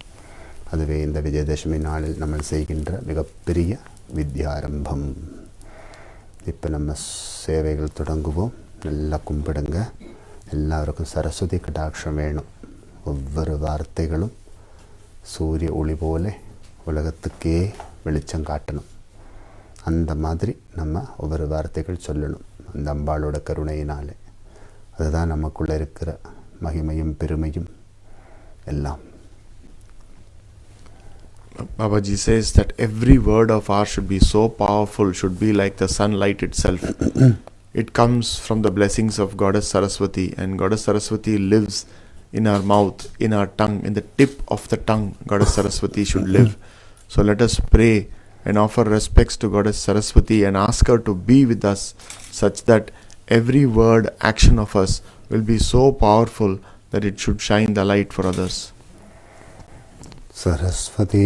அதுவே இந்த விஜயதசமி நாளில் நம்ம செய்கின்ற மிகப்பெரிய வித்யாரம்பம். இப்போ நம்ம சேவைகள் தொடங்குவோம். நல்லா கும்பிடுங்க. எல்லாருக்கும் சரஸ்வதி கடாட்சம் வேணும். ஒவ்வொரு வார்த்தைகளும் சூரிய ஒளி போல உலகத்துக்கே வெளிச்சம் காட்டணும். அந்த மாதிரி நம்ம ஒவ்வொரு வார்த்தைகள் சொல்லணும், அந்த அம்பாளோட கருணையினாலே. அதுதான் நமக்குள்ளே இருக்கிற மகிமையும் பெருமையும் எல்லாம். Babaji says that every word of ours should be so powerful, should be like the sunlight itself. It comes from the blessings of Goddess Saraswati, and Goddess Saraswati lives in our mouth, in our tongue, in the tip of the tongue. Goddess Saraswati should live. So let us pray and offer respects to Goddess Saraswati and ask her to be with us such that every word, action of us will be so powerful that it should shine the light for others. Saraswati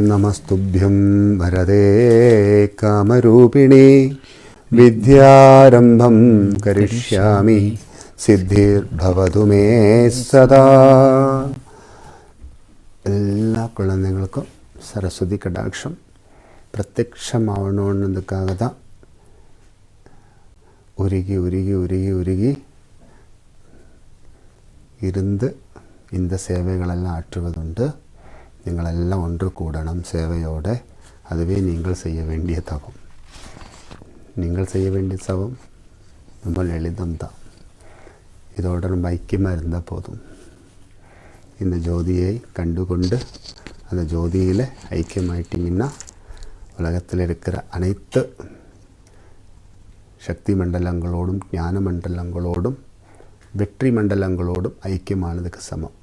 नमस्तुभ्यं वरदे कामरूपिणी विद्यारम्भं करिष्यामि सिद्धिर्भवतु मे सदा. എല്ലാ കുഴந்தைகளுக்கும் சரஸ்வதி கடாட்சம் பிரத்யக்ஷமாகணுன்றதுக்காக தான் உருகி உருகி உருகி உருகி இருந்து இந்த சேவைகளெல்லாம் ஆற்றுவதுண்டு. നിങ്ങളെല്ലാം ஒன்று கூடணும் சேவையோடு. அதுவே நீங்கள் செய்ய வேண்டிய தவம். நீங்கள் செய்ய வேண்டிய தவம் ரொம்ப லலிதம்தான். இதோட நம்ம ஐக்கியமாக இருந்தால் போதும். இந்த ஜோதியை கண்டுகொண்டு அந்த ஜோதியில் ஐக்கியமாயிட்டிங்கன்னா உலகத்தில் இருக்கிற அனைத்து சக்தி மண்டலங்களோடும் ஞான மண்டலங்களோடும் வெற்றி மண்டலங்களோடும் ஐக்கியமானதுக்கு சமம்.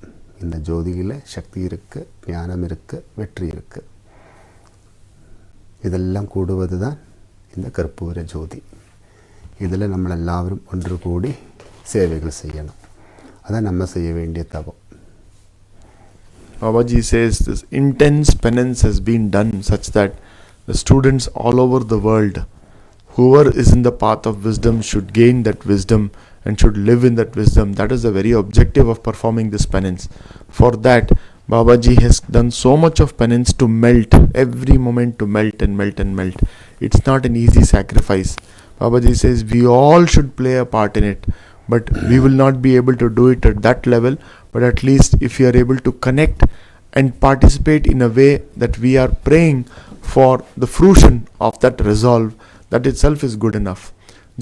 இந்த ஜோதியில் சக்தி இருக்குது, ஞானம் இருக்குது, வெற்றி இருக்குது. இதெல்லாம் கூடுவது தான் இந்த கற்பூர ஜோதி. இதில் நம்ம எல்லாரும் ஒன்று கூடி சேவைகள் செய்யணும். அதான் நம்ம செய்ய வேண்டிய தவம். Babaji says this intense penance has been done such that the students all over the world, whoever is in the path of wisdom, should gain that wisdom and should live in that wisdom. That is the very objective of performing this penance. For that, Babaji has done so much of penance to melt, every moment to melt and melt and melt. It's not an easy sacrifice. Babaji says we all should play a part in it, but we will not be able to do it at that level. But at least if we are able to connect and participate in a way that we are praying for the fruition of that resolve, that itself is good enough.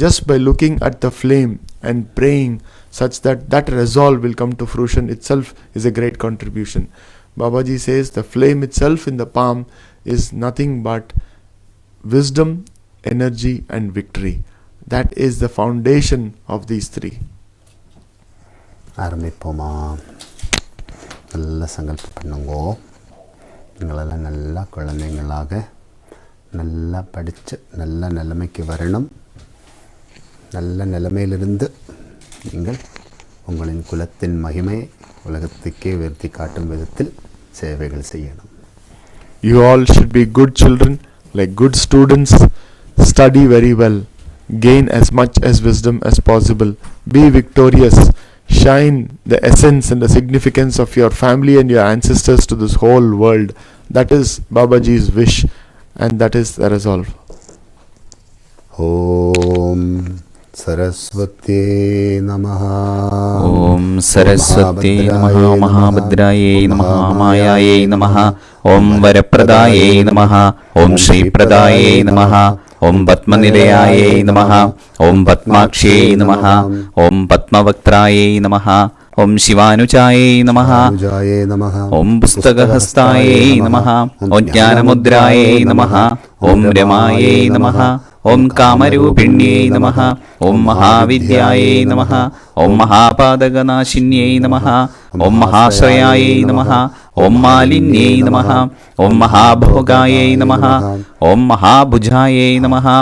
Just by looking at the flame and praying such that that resolve will come to fruition itself is a great contribution. Babaji says the flame itself in the palm is nothing but wisdom, energy and victory. That is the foundation of these three. ஆரம்பிப்போமா? நல்லா சங்கல்பம் பண்ணுங்கோ. நீங்களெல்லாம் நல்லா குழந்தைங்களாக நல்லா படித்து நல்ல நிலைமைக்கு வரணும். நல்ல நிலைமையிலிருந்து நீங்கள் உங்களின் குலத்தின் மகிமையை உலகத்துக்கே உயர்த்தி காட்டும் விதத்தில் சேவைகள் செய்யணும். You all should be good children, like good students. Study very well. Gain as much as wisdom as possible. Be victorious. Shine the essence and the significance of your family and your ancestors to this whole world. That is Babaji's wish and that is the resolve. Om Saraswati Namaha. Om Saraswati Namaha. Mahabhadraye Namaha. Mayaye Namaha. Om Varapradaye Namaha. Om Shri Pradaye Namaha. Om Padmanilayaye Namaha. Om Padmakshaye Namaha. Om Padmavaktraye Namaha. Om Shivanujaye Namaha. Om Pustakahastaye Namaha. Om Jnanamudraye Namaha. Om Ramaye Namaha. Om Kamarupinye Namaha. Om Mahavidyaye Namaha. Om Mahapadaganaşinye Namaha. Om Mahasrayaye Namaha. Om Malinye Namaha. Om Mahabhogaye Namaha. Om Mahabhujaye Namaha.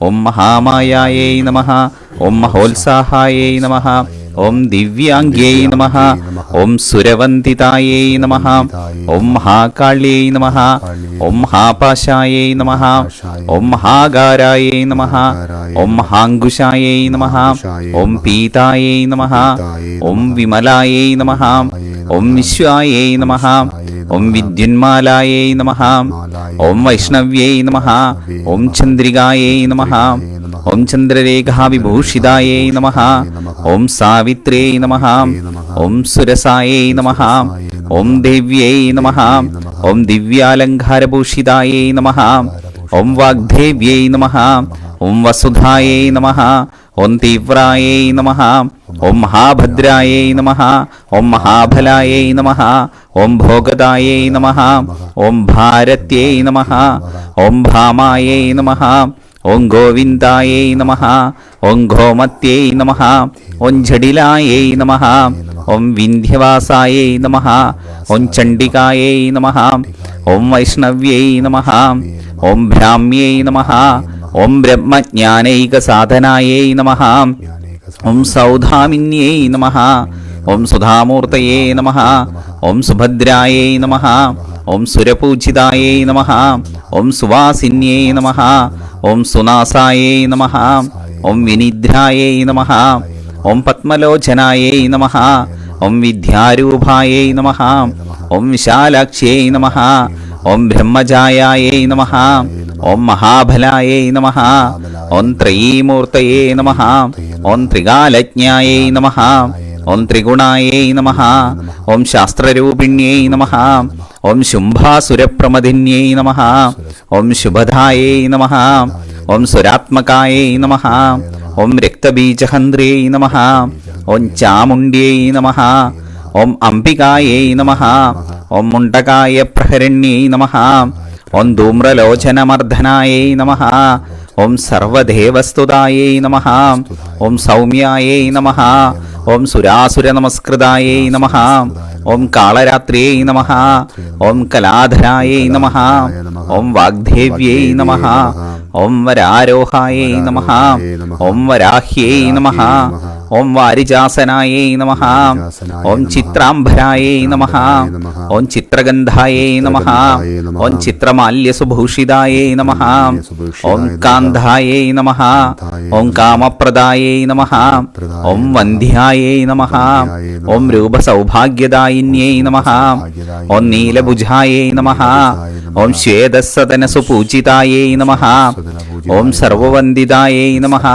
Om Mahamayaye Namaha. Om Maholsahaye Namaha. Om Divyangye Namaha. Om Suravantitaye Namaha. Om Mahakalye Namaha. Om Mahapashaye Namaha. Om Mahagaraye Namaha. Om Mahangushaye Namaha. Om Pitaye Namaha. Om Vimalaye Namaha. Om Vishwaye Namaha. Om Vidyunmalaye Namaha. Om Vaishnavye Namaha. Om Chandrigaye Namaha. Om Chandrarekha Vibhushidaye Namaha. Om Savitre Namaha. Om Surasaye Namaha. Om Devye Namaha. Om Divyalankharabhushidaye Namaha. Om Vagdevye Namaha. Om Vasudhaye Namaha. Om Tivraye Namaha. Om Mahabhadraye Namaha. Om Mahabhalaye Namaha. Om Bhogadaye Namaha. Om Bharatye Namaha. Om Bhamaye Namaha. Om Govindaye Namaha. Om Gomatye Namaha. Om Jadilaye Namaha. Om Vindhyavasaye Namaha. Om Chandikaye Namaha. Om Vaishnavye Namaha. Om Brahmye Namaha. Om Brahmajnanaika Sadhanaye Namaha. Om Saudhaminye Namaha. Om Sudhamurtaye Namaha. Om Subhadraye Namaha. Om Surapujitaye Namaha. Om Suvasinye Namaha. Om Sunasaye Namaha. Om Vinidraye Namaha. Om Padmalochanaye Namaha. Om Vidyarubhaye Namaha. Om Vishalakshye Namaha. Om Brahmajayaye Namaha. Om Mahabhalaye Namaha. Om Trayimurtaye Namaha. Om Trigalajnaye Namaha. Om Trigunaye Namaha. Om Shastrarupinye Namaha. Om Shumbhasurapramadhinye Namaha. Om Shubhadaye Namaha. Om Suratmakaye Namaha. ഓം രക്തബീജഹന്ത്രേ നമഃ. ഓം ചാമുണ്ട്യൈ നമഃ. ഓം അംബികായൈ നമഃ. ഓം മുണ്ടകായ പ്രഹരണ്യൈ നമഃ. ഓം ധൂമ്രലോചനമർദ്ദനായൈ നമഃ. ഓം സർവദേവസ്തുതായൈ നമഃ. ഓം സൗമ്യായൈ നമഃ. ഓം സുരാസുരനമസ്കൃതായൈ നമഃ. ഓം കാളരാത്രിയൈ നമഃ. ഓം കലാധരായൈ നമഃ. ഓം വാഗ്ദേവ്യൈ നമഃ. ഓം വരാരോഹായൈ നമഃ. ഓം വരാഹ്യൈ നമഃ. ഓം വാരിജാസനായൈ നമഃ. ഓം ചിത്രാംബരായൈ നമഃ. ഓം ചിത്രഗന്ധായൈ നമഃ. ഓം ചിത്രമാല്യസുഭൂഷിതായൈ നമഃ. ഓം കാന്ധായൈ നമഃ. ഓം കാമപ്രദായൈ നമഃ. ഓം വന്ധ്യായൈ നമഃ. ഓം രൂപസൗഭാഗ്യദായിന്യൈ നമഃ. ഓം നീലഭുജായൈ നമഃ. ഓം ശ്വേതസദനസുപൂജിതായൈ നമഃ. ഓം സർവവന്ദിതായൈ നമഃ.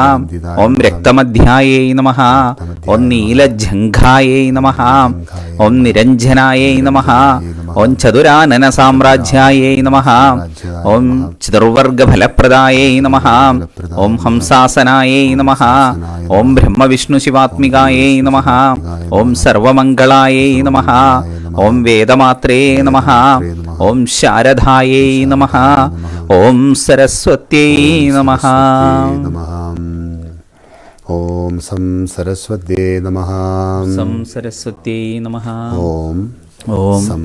ഓം രക്തമധ്യായൈ നമഃ. ഓം നീലജംഘായൈ നമഃ. ഓം നിരഞ്ജനായൈ നമഃ. ഓം ചതുരാനന സാമ്രാജ്യായൈ നമഃ. ഓം ചതുർവർഗഫലപ്രദായൈ നമഃ. ഓം ഹംസാസനായൈ നമഃ. ഓം ബ്രഹ്മവിഷ്ണു ശിവാത്മികായൈ നമഃ. ഓം സർവമംഗളായൈ നമഃ. ഓം വേദമാത്രേ നമഃ. ഓം ശാരദായൈ നമഃ. ഓം സരസ്വത്यै നമഃ. ഓം സം സരസ്വത്യേ നമഃ. സം സരസ്വത്यै നമഃ. ഓം ഓം സം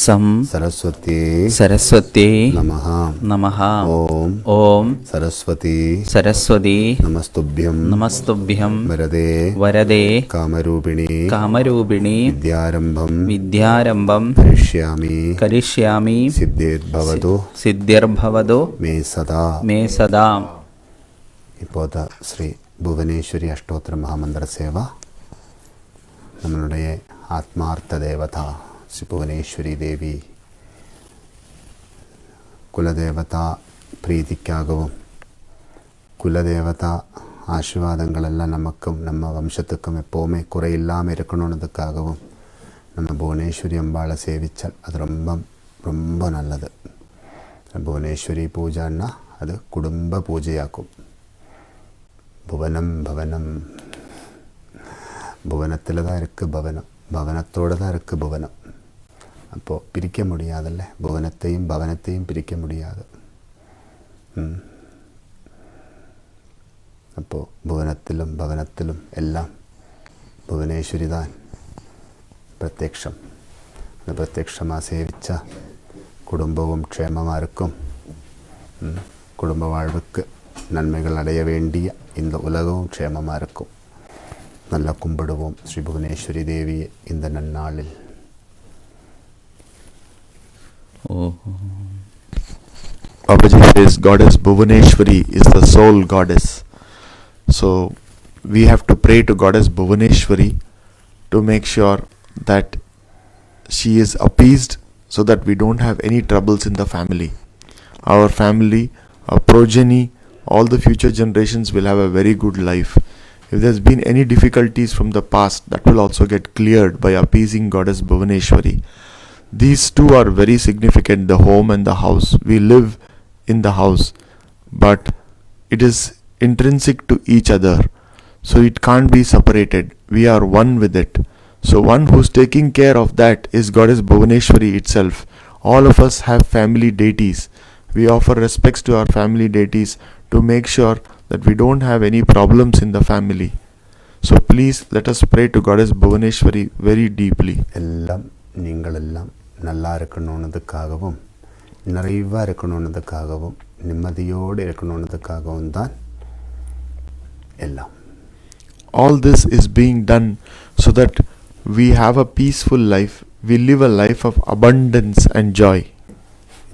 സം സരസ്വത്യേ സരസ്വത്यै നമഃ. നമഃ. ഓം ഓം സരസ്വതി സരസ്വതി നമസ്തുഭ്യം നമസ്തുഭ്യം വരദേ വരദേ കാമരൂപിണി കാമരൂപിണി വിദ്യാരംഭം വിദ്യാരംഭം കരിഷ്യാമി കരിഷ്യാമി സിദ്ധിർഭവതു സിദ്ധിർഭവതു മേ സദാ. മേ സദാ. இப்போது ஸ்ரீ புவனேஸ்வரி அஷ்டோத்திர மகாமந்திர சேவா நம்மளுடைய ஆத்மார்த்த தேவதா ஸ்ரீ புவனேஸ்வரி தேவி குலதேவதா பிரீதிக்காகவும் குலதேவதா ஆசீர்வாதங்களெல்லாம் நமக்கும் நம்ம வம்சத்துக்கும் எப்போவுமே குறையில்லாமல் இருக்கணுன்றதுக்காகவும் நம்ம புவனேஸ்வரி அம்பாளை சேவிச்சால் அது ரொம்ப ரொம்ப நல்லது. புவனேஸ்வரி பூஜைன்னா அது குடும்ப பூஜையாக்கும். ഭുവനം ഭവനം ഭുവനത്തിൽ தான் இருக்குது பவனம், பவனத்தோடு தான் இருக்குது புவனம். அப்போது பிரிக்க முடியாதல்ல, புவனத்தையும் பவனத்தையும் பிரிக்க முடியாது. അപ്പോൾ ഭുവനത്തിലും ഭവനത്തിലും എല്ലാം ഭുവനേശ്വരി താൻ പ്രത്യക്ഷം. അത് പ്രത്യക്ഷமாக സേവിച്ച குடும்பமும் க்ஷேமமாக இருக்கும். குடும்ப வாழ்வுக்கு நன்மைகள் அடைய வேண்டிய இந்த உலகமும் க்ஷேமமாக இருக்கும். நல்லா கும்பிடுவோம் ஸ்ரீ புவனேஸ்வரி தேவியை இந்த நன்னாளில். Babaji says Goddess Bhuvaneshwari is the sole goddess. So we have to pray to Goddess Bhuvaneshwari to make sure that she is appeased so that we don't have any troubles in the family. Our family, our progeny, all the future generations will have a very good life. If there's been any difficulties from the past, that will also get cleared by appeasing Goddess Bhuvaneshwari. These two are very significant, the home and the house. We live in the house, but it is intrinsic to each other, so it can't be separated. We are one with it. So one who's taking care of that is Goddess Bhuvaneshwari itself. All of us have family deities. We offer respects to our family deities to make sure that we don't have any problems in the family. So please let us pray to Goddess Bhuvaneshwari very deeply. எல்லாம் நீங்களெல்லாம் நல்லா இருக்கணுன்றதுக்காகவும் நிறைவாக இருக்கணுன்றதுக்காகவும் நிம்மதியோடு இருக்கணுன்றதுக்காகவும் தான் எல்லாம். All this is being done so that we have a peaceful life. We live a life of abundance and joy.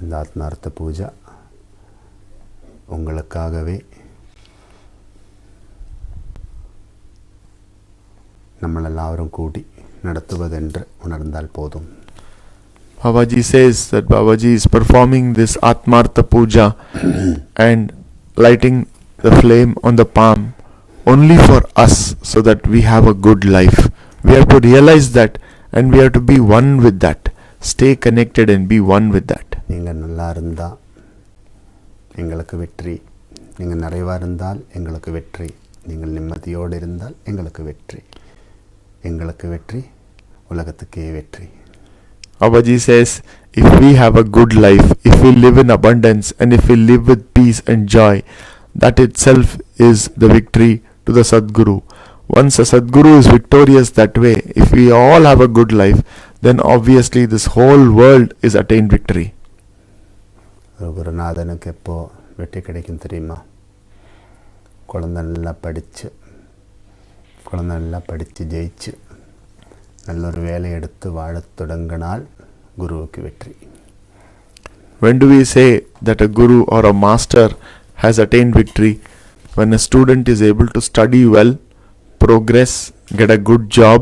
இந்த ஆத்மார்த்த பூஜை உங்களுக்காகவே നമ്മളെല്ലാവരും കൂടി നടത്തുവതെன்று ഉണർന്നാൽ പോതും. Babaji says that Babaji is performing this Atmartha Puja and lighting the flame on the palm only for us so that we have a good life. We have to realize that and we have to be one with that. Stay connected and be one with that. நீங்கள் நல்லா இருந்தால் எங்களுக்கு வெற்றி, நீங்கள் நிறைவாக இருந்தால் எங்களுக்கு வெற்றி, நீங்கள் நிம்மதியோடு இருந்தால் எங்களுக்கு வெற்றி, எங்களுக்கு வெற்றி, உலகத்துக்கே வெற்றி. Babaji says, if we have a good life, if we live in abundance, and if we live with peace and joy, that itself is the victory to the Sadguru. Once a Sadguru is victorious that way, if we all have a good life, then obviously this whole world is attained victory. ஒரு குருநாதனுக்கு எப்போ வெற்றி கிடைக்கும் தெரியுமா? குழந்தை நல்லா படித்து ஜெயிச்சு நல்லொரு வேலை எடுத்து வாழத் தொடங்கினால் குருவுக்கு வெற்றி. When do we say that a guru or a master has attained victory? When a student is able to study well, progress, get a good job,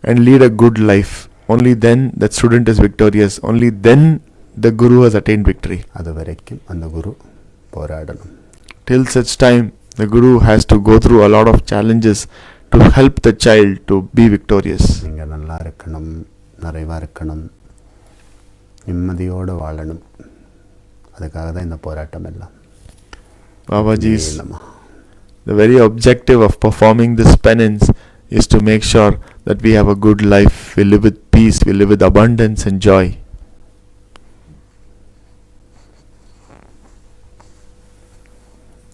and lead a good life. Only then that student is victorious. Only then the guru has attained victory. அது வரைக்கும் அந்த குரு போராடணும். Till such time, the guru has to go through a lot of challenges to help the child to be victorious. நீங்கள் நல்லா இருக்கணும், நிறைவாக இருக்கணும், நிம்மதியோடு வாழணும். அதுக்காக தான் இந்த போராட்டம் எல்லாம். Babaji's the very objective of performing this penance is to make sure that we have a good life, we live with peace, we live with abundance and joy.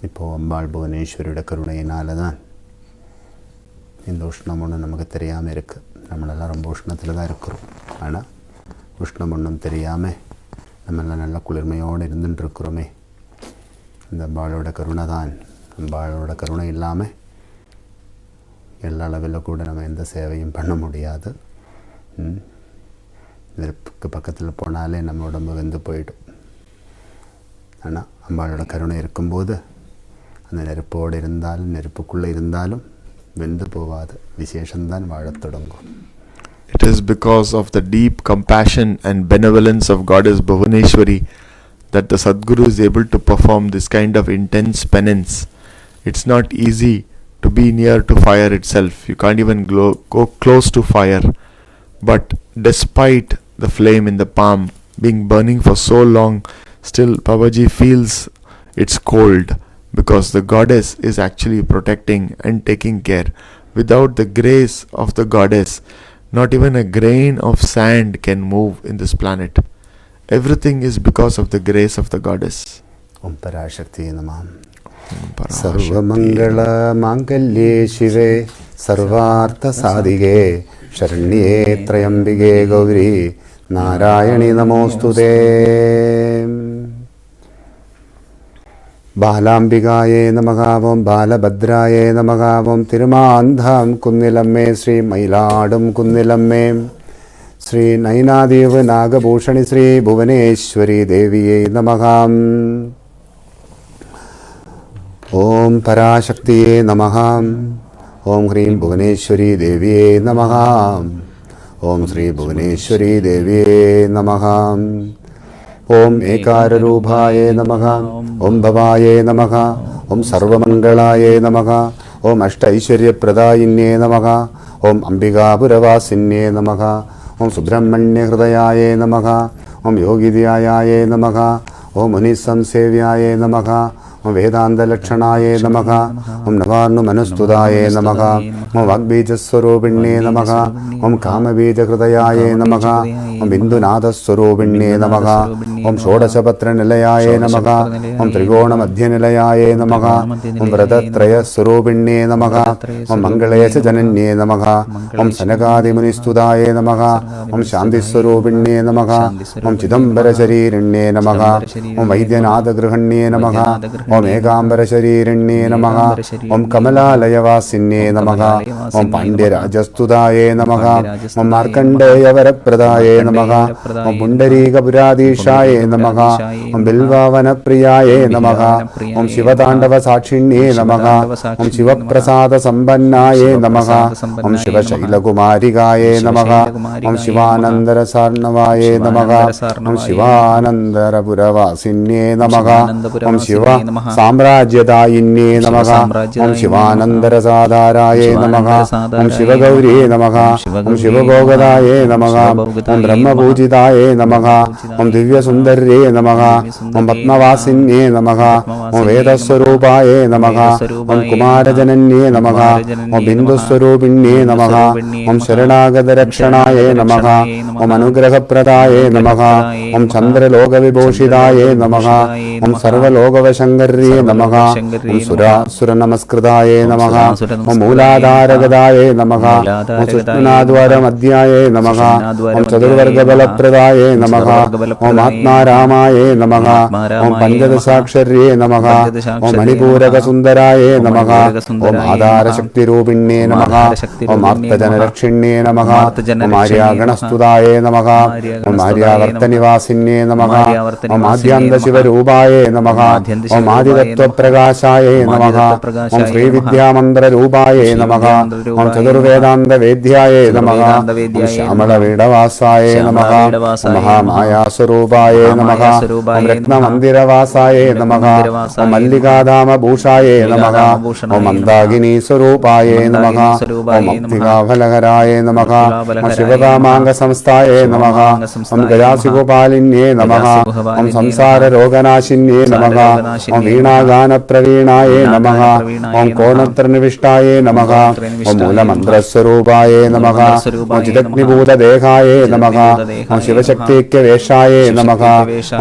இப்போது அம்பாள் புவனேஸ்வரியோட கருணையினால தான் இந்த உஷ்ணம் ஒன்றும் நமக்கு தெரியாமல் இருக்குது. நம்மளெல்லாம் ரொம்ப உஷ்ணத்தில் தான் இருக்கிறோம். ஆனால் உஷ்ணம் ஒன்றும் தெரியாமல் நம்மெல்லாம் நல்ல குளிர்மையோடு இருந்துட்டுருக்குறோமே. இந்த அம்பாளோட கருணை தான். அம்பாளோட கருணை இல்லாமல் எல்லா அளவில் கூட நம்ம எந்த சேவையும் பண்ண முடியாது. நெருப்புக்கு பக்கத்தில் போனாலே நம்ம உடம்பு வெந்து போயிடும். ஆனால் அம்பாளோட கருணை இருக்கும்போது அந்த நெருப்போடு இருந்தாலும் நெருப்புக்குள்ளே இருந்தாலும் வெந்து போவாது. விசேஷம்தான் வாழத் தொடங்கும். It is because of the deep compassion and benevolence of Goddess Bhuvaneshwari that the Sadguru is able to perform this kind of intense penance. It's not easy to be near to fire itself. You can't even go close to fire. But despite the flame in the palm being burning for so long, still Babaji feels it's cold because the goddess is actually protecting and taking care. Without the grace of the goddess, not even a grain of sand can move in this planet. Everything is because of the grace of the goddess. Om Parashakti Namah. Sarvamangala Mangalye Shive Sarvartha Sadige Sharanye Trayambige Gauri Narayani Namostute. ബാലാംബികായേ നമഃ. ബാലഭദ്രായേ നമഃ. തിരുമാന്ധാം കുന്നിലമ്മേ ശ്രീ മയിലാടും കുന്നിലമ്മേ ശ്രീ നൈനാദേവ് നാഗഭൂഷണി ശ്രീ ഭുവനേശ്വരി ദേവിയേ നമഃ. ഓം പരാശക്തിയേ നമഃ. ഓം ഹ്രീം ഭുവനേശ്വരി ദേവിയേ നമഃ. ഓം ശ്രീ ഭുവനേശ്വരി ദേവിയേ നമഃ. ഓം ഏകാരൂപായേ നമഃ. ഓം ഭവായേ നമഃ. ഓം സർവമംഗളായേ നമഃ. ഓം അഷ്ടൈശ്വര്യപ്രദായിന്യേ നമഃ. ഓം അംബികാപുരവാസിന്യേ നമഃ. ഓം സുബ്രഹ്മണ്യഹൃദയായേ നമഃ. ഓം യോഗിദ്യായേ നമഃ. ഓം മുനിസംസേവ്യായേ നമഃ. ഓം വേദാന്തലക്ഷണായേ നമഃ. ഓം നവാർണുമനുസ്തുതായേ നമഃ. ഓം വാഗ്ബീജസ്വരൂപിണ്യേ നമഃ. ഓം കാമബീജഹൃദയായേ നമഃ. ഓം ബിന്ദുനാഥസ്വരൂപിണ്യേ നമഃ. ഓം ഷോഡശപത്രനിലയായേ നമഃ. ഓം ത്രികോണമധ്യനിലയായേ നമഃ. ഓം വ്രതത്രയസ്വരൂപിണ്യേ നമഃ. ഓം മംഗളേശജനന്യേ നമഃ. ഓം സനകാദിമുനിസ്തുതായേ നമഃ. ഓം ശാന്തിസ്വരൂപിണ്യേ നമഃ. ഓം ചിദംബരശരീരിണ്യേ നമഃ. ഓം വൈദ്യനാഥഗൃഹണ്യേ നമഃ. ഓം ഏകാംബരശരീരിണ്യേ നമഃ. ഓം കമലാലയവാസിന്യേ നമഃ. ഓം പാണ്ഡ്യരാജസ്തുതായേ നമഃ. ഓം മാർക്കണ്ഡേയവരപ്രദായേ നമഃ. ഓം പുണ്ഡരീകപുരാധീശായേ നമഃ. ഓം ബിൽവാവനപ്രിയായേ നമഃ. ഓം ശിവതാണ്ഡവസാക്ഷിണ്യേ നമഃ. ഓം ശിവപ്രസാദസമ്പന്നായേ നമഃ. ഓം ശിവശൈലകുമാരികായേ നമഃ. ഓം ശിവാനന്ദരസാർണവായേ നമഃ. ഓം ശിവാനന്ദരപുരവാസിന്യേ നമഃ. ഓം ശിവ സാമ്രാജ്യദായിന്യേ നമഃ. ഓം ശിവാനന്ദരസാധാരായേ നമഃ. ഓം ശിവഗൗരിയേ നമഃ. ഓം ശിവഭോഗദായേ നമഃ. ഓം ബ്രഹ്മപൂജിതായേ നമഃ. ഓം ദിവ്യസുന്ദര്യേ നമഃ. ഓം പത്മവാസിന്യേ നമഃ. ഓം വേദസ്വരൂപായേ നമഃ. ഓം കുമാരജനന്യേ നമഃ. ഓം ബിന്ദുസ്വരൂപിണ്യേ നമഃ. ഓം ശരണാഗതരക്ഷണായേ നമഃ. ഓം അനുഗ്രഹപ്രദായേ നമഃ. ഓം ചന്ദ്രലോകവിഭൂഷിതായേ നമഃ. ഓം സർവലോകവശങ്കര്യേ നമഃ. ഓം സുരാസുരനമസ്കൃതായേ നമഃ. ഓം മൂലാധാരഗതായേ നമഃ. ഓം സുഷ്മനാദ്വാരമധ്യായേ നമഃ. ഓം ചതുർവർഗബലപ്രദായേ നമഃ. ഓം ആത്മാരാമായേ നമഃ. ഓം പഞ്ചദശാക്ഷര്യേ നമഃ. ഓം മണിപൂരകസുന്ദരായേ നമഃ. ഓം ആധാരശക്തിരൂപിണ്യേ നമഃ. ഓം ആർത്തജനരക്ഷിണ്യേ നമഃ. ഓം ആര്യാഗണസ്തുതായേ നമഃ. ഓം ആര്യാവർത്തനിവാസിന്യേ നമഃ. ഓം ആദ്യാന്തശിവരൂപായേ നമഃ. ഓം ആദിതത്വപ്രകാശായേ നമഃ. ഓം ശ്രീവിദ്യാമന്ത്രരൂപായേ നമഃ. ഓം ചതുർവേദാന്തവേദ്യായേ നമഃ. ഓം ശ്യാമളവീടവാസായേ നമഃ. ഓം മഹാമായാസ്വരൂപായേ നമഃ. ഓം രത്നമന്ദിരവാസായേ നമഃ. ഓം മല്ലികാധാമഭൂഷായേ നമഃ. ഓം മന്ദാകിനീസ്വരൂപായേ നമഃ. ഓം മക്തികാഫലഹരായേ നമഃ. ഓം ശിവകാമാംഗസംസ്ഥായേ നമഃ. ഓം ഗജാസിഗോപാലിന്യേ നമഃ. ഓം സംസാരരോഗനാശിന്യേ നമഃ. ഓം വീണാഗാനപ്രവീണായേ നമഃ. ഓം കോണത്രനിവിഷ്ടായേ നമഃ. ഓം മൂലമന്ത്രസ്വരൂപായേ നമഃ. ഓം ചിദഗ്നിഭൂതദേഹായേ നമഃ. ഓം ശിവശക്തിക്യവേഷായേ നമഃ.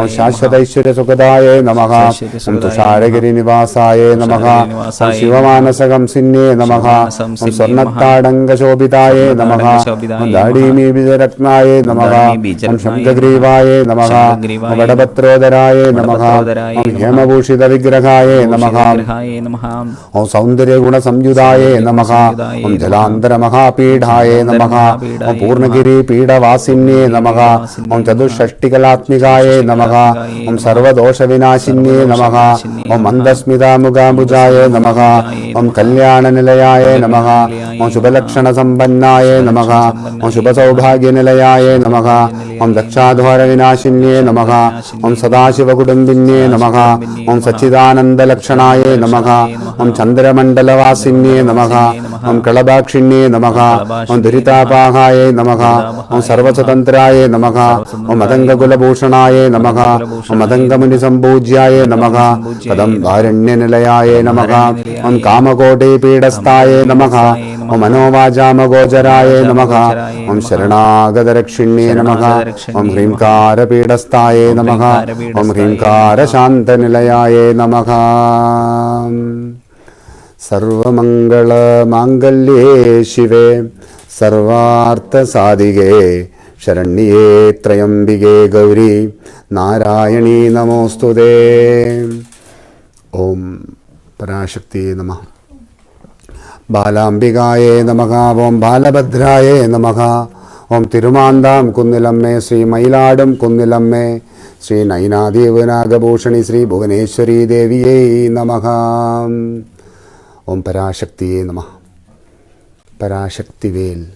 ഓം ശാശ്വതൈശ്വര്യസുഖദായേ നമഃ. ഓം തുഷാരഗിരിനിവാസായേ നമഃ. ഓം ശിവമാനസകംസിന്യേ നമഃ. ഓം സ്വർണ്ണത്താടങ്കശോഭിതായേ നമഃ. ഓം ദാഢീമീബിജരത്നായേ നമഃ. ഓം ശംഖഗ്രീവായേ നമഃ. ഓം വടഭത്രോദരായേ നമഃ. ഓം ഹേമഭൂഷിതവിഗ്രഹായേ നമഃ. ഓം സൗന്ദര്യഗുണസംയുതായേ നമഃ. ഓം ജലാന്തരമഹാപീഠായേ നമഃ. ഓം പൂർണ്ണഗിരിപീഠവാസിന്യേ നമഃ. ഓം ചതുഷ്ഷഷ്ടികലാത്മികായേ നമഃ. ഓം സർവദോഷവിനാശിന്യേ നമഃ. ഓം മന്ദസ്മിതാമുഖാംബുജായേ നമഃ. ഓം കല്യാണനിലയായേ നമഃ. ഓം ശുഭലക്ഷണസമ്പന്നായേ നമഃ. ഓം ശുഭസൗഭാഗ്യനിലയായേ നമഃ. ഓം ദക്ഷാധ്വാരവിനാശിന്യേ നമഃ. ഓം സദാശിവകുടുംബിന്യേ നമഃ. ഓം സച്ചിദാനന്ദലക്ഷണായേ നമഃ. ഓം ചന്ദ്രമണ്ഡലവാസിന്യേ നമഃ. ഓം കളഭാക്ഷിണ്യേ നമഃ. ഓം ദുരിതാപാഹായേ നമഃ. ഓം സർവസ്വതന്ത്രായേ നമഃ. ഓം മതംഗകുലഭൂഷണായേ നമഃ. ഓം മതംഗമുനിസംപൂജ്യായേ നമഃ. പദം വാരണ്യനിലയായേ നമഃ. ഓം കാമകോടിപീഠസ്ഥായേ നമഃ. ഓം മനോവാചാമഗോചരായേ നമഃ. ഓം ശരണാഗതരക്ഷിണ്യേ നമഃ. ഓം ഹ്രീംകാരപീഠസ്ഥായേ നമഃ. ഓം ഹ്രീംകാരശാന്തനിലയായേ നമഃ. സർവമംഗളമാംഗല്യേ ശിവേ സർവാർത്ഥസാധികേ ശരണ്യേ ത്രയംബികേ ഗൗരി നാരായണീ നമോസ്തുതേ. ഓം പരാശക്തിയേ നമഃ. ബാലാംബികായേ നമഃ. ഓം ബാലഭദ്രായേ നമഃ. ഓം തിരുമാന്താം കുന്നിലമ്മേ ശ്രീ മയിലാടും കുന്നിലമ്മേ ശ്രീ നൈനാദേവനാഗഭൂഷണി ശ്രീ ഭുവനേശ്വരീ ദേവിയേ നമഃ. ഓം പരാശക്തിയേ നമഃ. പരാശക്തിവേൽ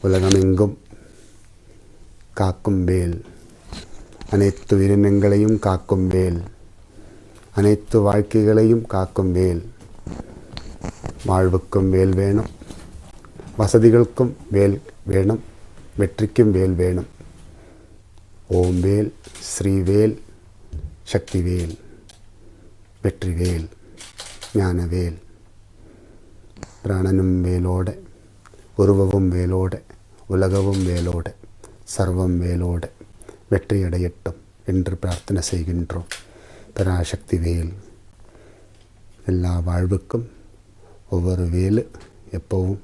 உலகமெங்கும் காக்கும் வேல், அனைத்து உயிரினங்களையும் காக்கும் வேல், அனைத்து வாழ்க்கைகளையும் காக்கும் வேல். வாழ்வுக்கும் வேல் வேணும், வசதிகளுக்கும் வேல் வேணும், வெற்றிக்கும் வேல் வேணும். ஓம் வேல், ஸ்ரீவேல், சக்திவேல், வெற்றிவேல், ஞானவேல். பிராணனும் வேலோட, உருவவும் வேலோட, உலகவும் வேலோட, சர்வம் வேலோட வெற்றியடையட்டும் என்று பிரார்த்தனை செய்கின்றோம். பராசக்தி வேல் எல்லா வாழ்வுக்கும் ஒவ்வொரு வேலு எப்பவும்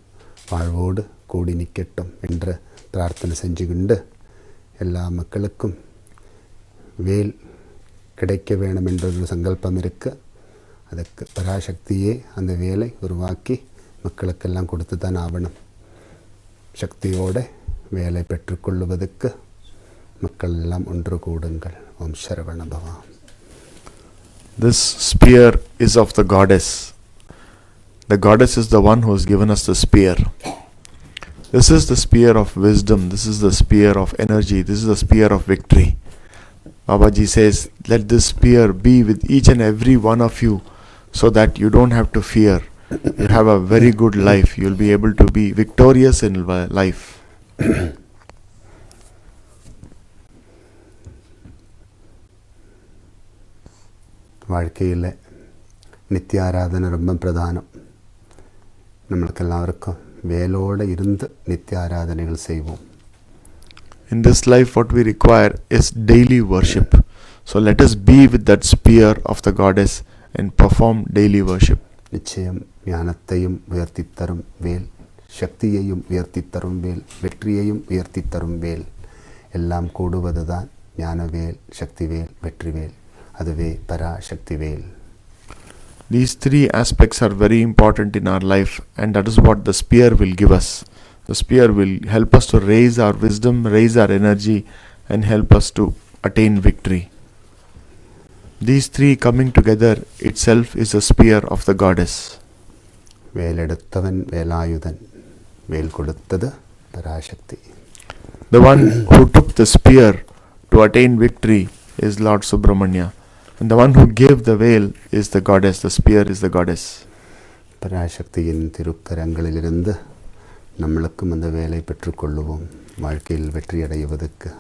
வாழ்வோடு கூடி நிற்கட்டும் என்று பிரார்த்தனை செஞ்சுக்கிண்டு எல்லா மக்களுக்கும் வேல் கிடைக்க வேணும் என்ற ஒரு சங்கல்பம் இருக்குது. அதுக்கு பராசக்தியே அந்த வேலை உருவாக்கி மக்களுக்கெல்லாம் கொடுத்து தான் ஆகணும். சக்தியோடு வேலை பெற்றுக்கொள்வதற்கு மக்கள் எல்லாம் ஒன்று கூடுங்கள். ஓம் சரவண பவா. This spear is of the goddess. The goddess is the one who has given us the spear. This is the spear of wisdom. This is the spear of energy. This is the spear of victory. Babaji says, let this spear be with each and every one of you so that you don't have to fear. You have a very good life. You will be able to be victorious in life. வாழ்க்கையில் நித்திய ஆராதனை ரொம்ப பிரதானம். நம்மளுக்கு எல்லாருக்கும் வேலோடு இருந்து நித்திய ஆராதனைகள் செய்வோம். In this life, what we require is daily worship. So let us be with that spear of the goddess and perform daily worship. நிச்சயம் ஞானத்தையும் உயர்த்தித்தரும் வேல், சக்தியையும் உயர்த்தித்தரும் வேல், வெற்றியையும் உயர்த்தித்தரும் வேல், எல்லாம் கூடுவது தான் ஞானவேல், சக்திவேல், வெற்றிவேல். அதுவே பராசக்திவேல். These three aspects are very important in our life, and that is what the spear will give us. The spear will help us to raise our wisdom, raise our energy, and help us to attain victory. These three coming together itself is a spear of the goddess. வேலெடுத்தவன் Velayudhan, வேல் கொடுத்தது Parasakthi. The one who took the spear to attain victory is Lord Subramanya, and the one who gave the veil is the goddess. The spear is the goddess. பராசக்தியின் திருக்கரங்களிலிருந்து நம்மளுக்கும் அந்த வேலை பெற்றுக்கொள்ளுவோம் வாழ்க்கையில் வெற்றி அடைவதற்கு.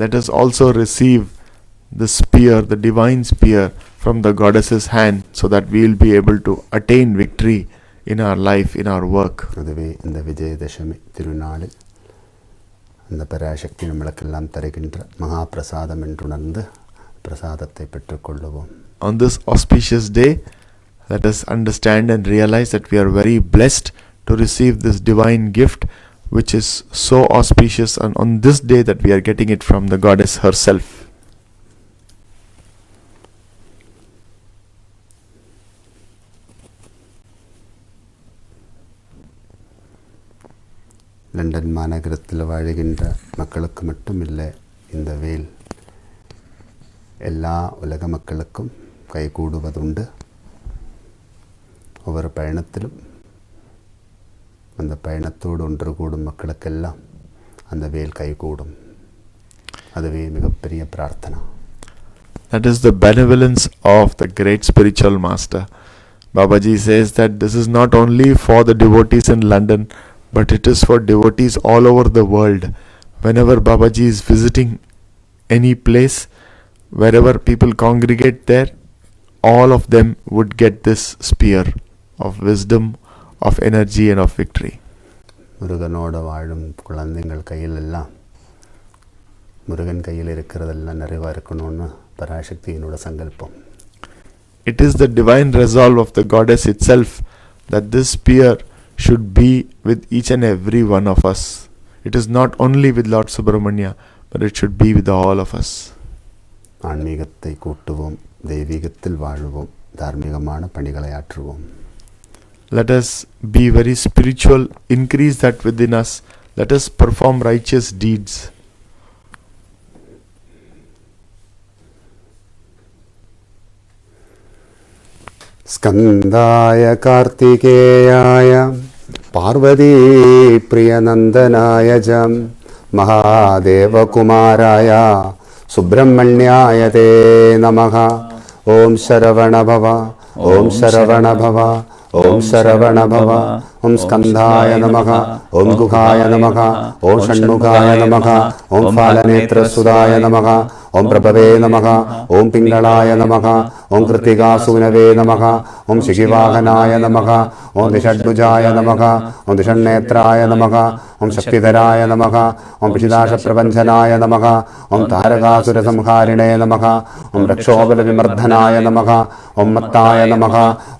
Let us also receive the spear, the divine spear from the goddess's hand, so that we will be able to attain victory in our life, in our work. அதுவே இந்த விஜயதசமி திருநாளில் அந்த பராசக்தி நம்மளுக்கெல்லாம் தருகின்ற மகா பிரசாதம் என்றுணர்ந்து பிரசாதத்தை பெற்றுக்கொள்ளுவோம். On this auspicious day, let us understand and realize that we are very blessed to receive this divine gift, which is so auspicious, and on this day that we are getting it from the goddess herself. London மாநகரத்தில் வாழுகின்ற மக்களுக்கு மட்டும் இல்லை, இந்த வேல் எல்லா உலக மக்களுக்கும் கைகூடுவதுண்டு. ஒவ்வொரு பயணத்திலும் அந்த பயணத்தோடு ஒன்று கூடும் மக்களுக்கெல்லாம் அந்த வேல் கைகூடும். அதுவே மிகப்பெரிய பிரார்த்தனை. That is the benevolence of the great spiritual master. Babaji says that this is not only for the devotees in London, but it is for devotees all over the world. Whenever Babaji is visiting any place, wherever people congregate there, all of them would get this spear of wisdom, of energy, and of victory. முருகனோட வாழும் குழந்தைகள் கையில் எல்லாம் முருகன் கையில் இருக்கிறதெல்லாம் நிறைவாக இருக்கணும்னு பராசக்தியினோட சங்கல்பம். It is the divine resolve of the goddess itself that this spear should be with each and every one of us. It is not only with Lord Subramanya, but it should be with all of us. ஆன்மீகத்தை கூட்டுவோம், தெய்வீகத்தில் வாழுவோம், தார்மீகமான பணிகளை ஆற்றுவோம். Let us be very spiritual, increase that within us. Let us perform righteous deeds. ஸ்கந்தாய கார்த்திகேயாய Parvati பிரியநந்தனாய ஜம் மகாதேவகுமாராய சுப்பிரமணியாய தே நமः. ஓம் சரவண பவ, ஓம் சரவண பவ, ஓம் சரவண பவ. ஓம் ஸ்கந்தாய நமः, ஓம் குகாய நமः, ஓம் ஷண்முகாய நமः, ஓம் ஃபாலநேத்ரசுதாய நமः, ஓம் பிரபவே நமः, ஓம் பிங்களாய நமः, ஓம் கிருத்திகாசூனவே நமः, ஓம் சிகிவாகனாய நமः, ஓம் திஷட்புஜாய நமः, ஓம் திஷண்ணேத்ராய நமः, ஓம் சக்திதராய நமः, ஓம் பிஷிதாசப்பிரபஞ்சனாய நமः, ஓம் தாரகாசுரசம்ஹாரிணே நமः, ஓம் ரக்ஷோபலவிமர்தனாய நமः, ஓம் மத்தாய நமः,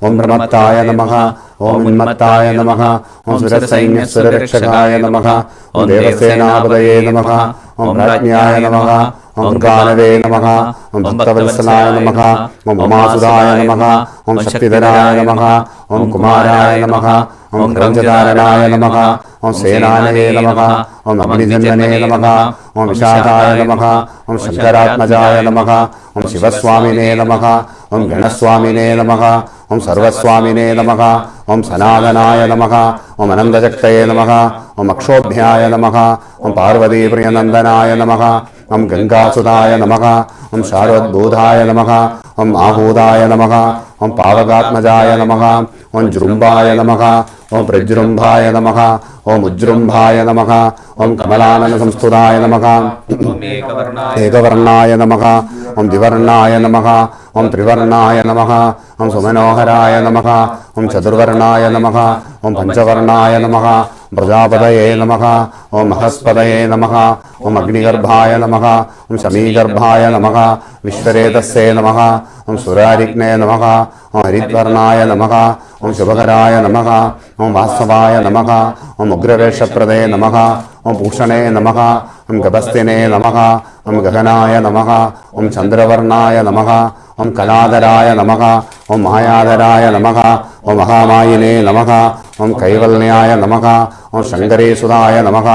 ஓம் பிரமத்தாய நமः, ஓம் உன்மத்தாய நமः, ஓம் சுரசைன்யசுரரக்ஷகாய நமः, ஓம் தேவசேனாபதயே நமः, ஓம் ராஜ்ஞாய நமः, ஓம் கானவே நமः, ஓம் பக்தவத்சலாய நமः, ஓம் உமாசுதாய நமः, ஓம் சக்திதராய நமः, ஓம் குமாராய நமः, ஓம் கிரஞ்சதாரணாய நமः, ஓம் சேனானவே நமः, ஓம் அமணிஜன்மனே நமः, ஓம் விஷாகாய நமः, ஓம் சங்கராத்மஜாய நமः, ஓம் சிவஸ்வாமினே நமः, ஓம் கணஸ்வாமினே நமः, ஓம் சர்வஸ்வாமினே நமः, ஓம் சனாதனாய நமः, ஓம் அனந்தசக்தயே நமः, ஓம் அக்ஷோபியாய நமः, ஓம் பார்வதி பிரியநந்தனாய நமः, ஓம் கங்காசுதாய நமः, ஓம் சார்வத்பூதாய நமः, ஓம் ஆஹூதாய நமः, ஓம் பாவகாத்மஜாய நமः, ஓம் ஜுரும்பாய நமः, ஓம் பிரஜ்ரும்பாய நமः, ஓம் உஜ்ரும்பாய நமः, ஓம் கமலானன சம்ஸ்துதாய நமः, ஏகவர்ணாய நமः, ஓம் திவர்ணாய நமः, ഓം ത്രിവർണായ നമഃ ഓം സുമനോഹരായ നമഃ ഓം ചതുർവർണായ നമഃ ഓം പഞ്ചവർണായ നമഃ പ്രജാപതയേ നമഃ ഓം മഹസ്പതയേ നമഃ ഓം അഗ്നിഗർഭായ നമഃ ഓം ശമീഗർഭായ നമഃ വിശ്വരേതസ്സേ നമഃ ഓം സുരാരിഗ്നേ നമഃ ഓം ഹരിദ്വർണായ നമഃ ഓം ശുഭകരായ നമഃ ഓം വാസ്തവായ നമഃ ഓം ഉഗ്രവേഷപ്രദേ നമഃ ഓം ഭൂഷണേ നമഃ ഓം ഗപസ്തിനേ നമഃ ഓം ഗഗനായ നമഃ ഓം ചന്ദ്രവർണായ നമഃ ഓം കലാധരായ നമഃ ഓം മായാധരായ നമഃ ഓം മഹാമായിനേ നമഃ ഓം കൈവല്യായ നമഃ ഓം ശങ്കരേസുതായ നമഃ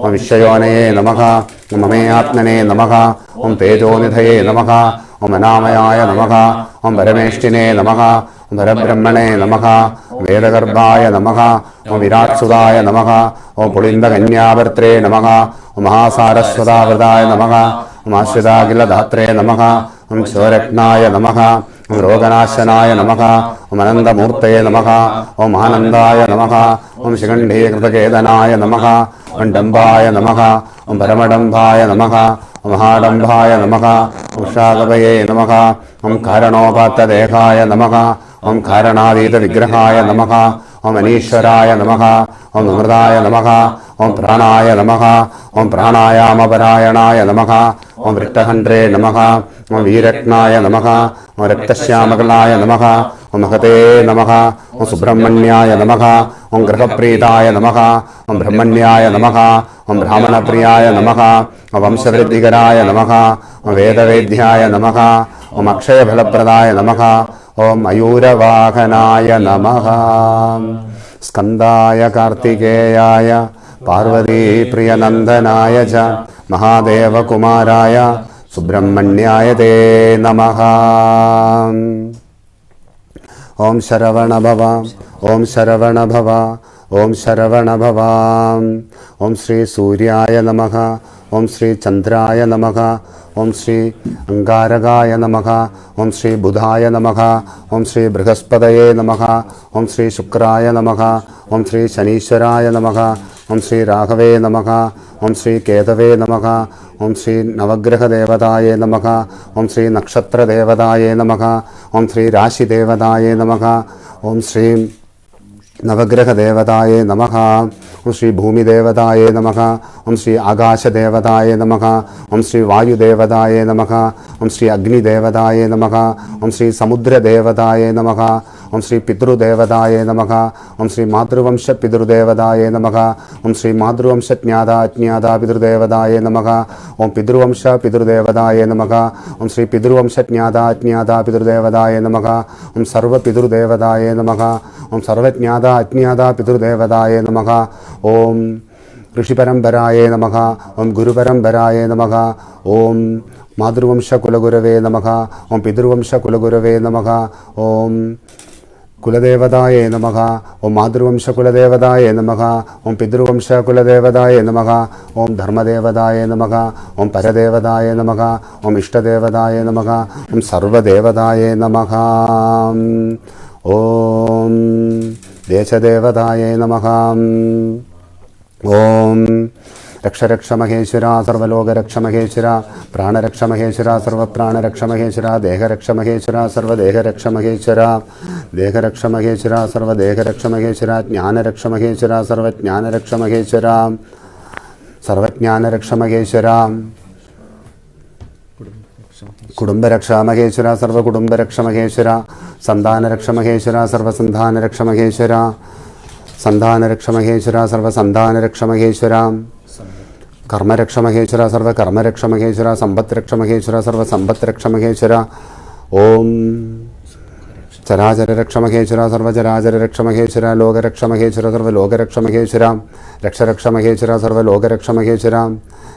ഓം വിശ്വയോനയേ നമഃ ഓം മമേയാത്മനേ നമഃ ഓം തേജോനിധയേ നമഃ ഓം അനാമയായ നമഃ ഓം പരമേഷ്ഠിനേ നമഃ ഓം പരബ്രഹ്മണേ നമഃ വേദഗർഭായ നമഃ ഓം വിരാട്സുതായ നമഃ ഓം പുളിന്ദകന്യാവർത്രേ നമഃ ഓം മഹാസാരസ്വതാവൃതായ നമഃ ഓം ആശ്രിതാഖിലധാത്രേ നമഃ ഓം ശിവരത്നായ നമഃ ഓം രോഗനാശനായ നമഃ ഓം അനന്തമൂർത്തേ നമഃ ഓം ആനന്ദായ നമഃ ഓം ശിഖണ്ഡീകൃതകേതനായ നമഃ ഓം ഡംബായ നമഃ ഓം പരമഡംബായ നമഃ ഓം മഹാഡംബായ നമഃ ഓം ഷാകവയേ നമഃ ഓം കാരണോപാത്തദേഹായ നമഃ ഓം കാരണാതീതവിഗ്രഹായ നമഃ ഓം അനീശ്വരായ നമഃ ഓം അമൃതായ നമഃ ഓം പ്രാണായ നമഃ ഓം പ്രാണായാമപരായണായ നമഃ ഓം വൃത്തഹണ്ഡ്രേ നമഃ ഓം വീരത്നായ നമഃ ഓം രക്തശ്യാമകളായ നമഃ ഓം മഹതേ നമഃ ഓം സുബ്രഹ്മണ്യായ നമഃ ഓം ഗൃഹപ്രീതായ നമഃ ഓം ബ്രഹ്മണ്യായ നമഃ ഓം ബ്രാഹ്മണപ്രിയായ നമഃ ഓം വംശവൃദ്ധികരായ നമഃ ഓം വേദവേദ്യായ നമഃ ഓം അക്ഷയഫലപ്രദായ നമഃ ഓം മയൂരവാഹനായ നമഃ സ്കന്ദായ കാർത്തികേയായ പാർവതീപ്രിയനന്ദനായ ച മഹാദേവകുമാരായ സുബ്രഹ്മണ്യായ തേ നമഃ. ഓം ശരവണഭവ ഓം ശരവണഭവ ഓം ശരവണഭവ. ഓം ശ്രീ സൂര്യായ നമഃ ഓം ശ്രീ ചന്ദ്രായ നമഃ ഓം ശ്രീ അംഗാരകായ നമഃ ഓം ശ്രീ ബുധായ നമഃ ഓം ശ്രീ ബൃഹസ്പതയേ നമഃ ഓം ശ്രീ ശുക്രായ നമഃ ഓം ശ്രീ ശനീശ്വരായ നമഃ ഓം ശ്രീ രാഘവേ നമഃ ഓം ശ്രീ കേതവേ നമഃ ഓം ശ്രീ നവഗ്രഹദേവതായേ നമഃ ഓം ശ്രീ നക്ഷത്രദേവതായേ നമഃ ഓം ശ്രീ രാശിദേവതായേ നമഃ ഓം ശ്രീ നവഗ്രഹദേവതായേ നമഃ ഓം ശ്രീ ഭൂമിദേവതായേ നമഃ ഓം ശ്രീ ആകാശദേവതായേ നമഃ ഓം ശ്രീ വായുദേവതായേ നമഃ ഓം ശ്രീ അഗ്നിദേവതായേ നമഃ ഓം ശ്രീ സമുദ്രദേവതായേ നമഃ ഓം ശ്രീ പിതൃദേവതായേ നമഃ ഓം ശ്രീ മാതൃവംശ പിതൃദേവതായേ നമഃ ഓം ശ്രീ മാതൃവംശ ജ്ഞാത പിതൃദേവതായേ നമഃ ഓം പിതൃവംശ പിതൃദേവതായേ നമഃ ഓം ശ്രീ പിതൃവംശ ജ്ഞാത പിതൃദേവതായേ നമഃ ഓം സർവ പിതൃദേവതായേ നമഃ ഓം സർവജ്ഞാത പിതൃദേവതായേ നമഃ ഓം ഋഷിപരമ്പരായേ നമഃ ഓം ഗുരുപരമ്പരായേ നമഃ ഓം മാതൃവംശകുലഗുരവേ നമഃ ഓം പിതൃവംശകുലഗുരവേ നമഃ ഓം കുലദേവതായേ നമഃ ഓം മാതൃവംശകുലദേവതായേ നമഃ ഓം പിതൃവംശകുലദേവതായേ നമഃ ഓം ധർമ്മദേവതായേ നമഃ ഓം പരദേവതായേ നമഃ ഓം ഇഷ്ടദേവതായേ നമഃ ഓം സർവദേവതായേ നമഃ ഓം ദേശദേവതായേ നമഃ ഓം രക്ഷരക്ഷമഹേശ്വര സർവലോകരക്ഷമഹേശ്വര പ്രാണരക്ഷമഹേശ്വര സർവപ്രാണരക്ഷമഹേശ്വര ദേഹരക്ഷമഹേശ്വര സർവദേഹരക്ഷമഹേശ്വര ദേഹരക്ഷമഹേശ്വര സർവദേഹരക്ഷമഹേശ്വര ജ്ഞാനരക്ഷമഹേശ്വര സർവജ്ഞാനരക്ഷമഹേശ്വര സർവജ്ഞാനരക്ഷമഹേശ്വര കുടുംബരക്ഷാമഹേശ്വര സർവകുടുംബരക്ഷമഹേശ്വര സന്താനരക്ഷമഹേശ്വര സർവസന്താനരക്ഷമഹേശ്വര സന്താനരക്ഷമഹേശ്വര സർവസന്താനരക്ഷമഹേശ്വര കർമ്മരക്ഷമഹേശ്വര സർവകർമ്മരക്ഷമഹേശ്വര സമ്പത്രക്ഷമഹേശ്വര സർവസമ്പത്രക്ഷമഹേശ്വര ഓം ചരാചരരക്ഷമഹേശ്വര സർവചരാചരരക്ഷമഹേശ്വര ലോകരക്ഷമഹേശ്വര സർവലോകരക്ഷമഹേശ്വര രക്ഷരക്ഷമഹേശ്വര സർവലോകരക്ഷമഹേശ്വര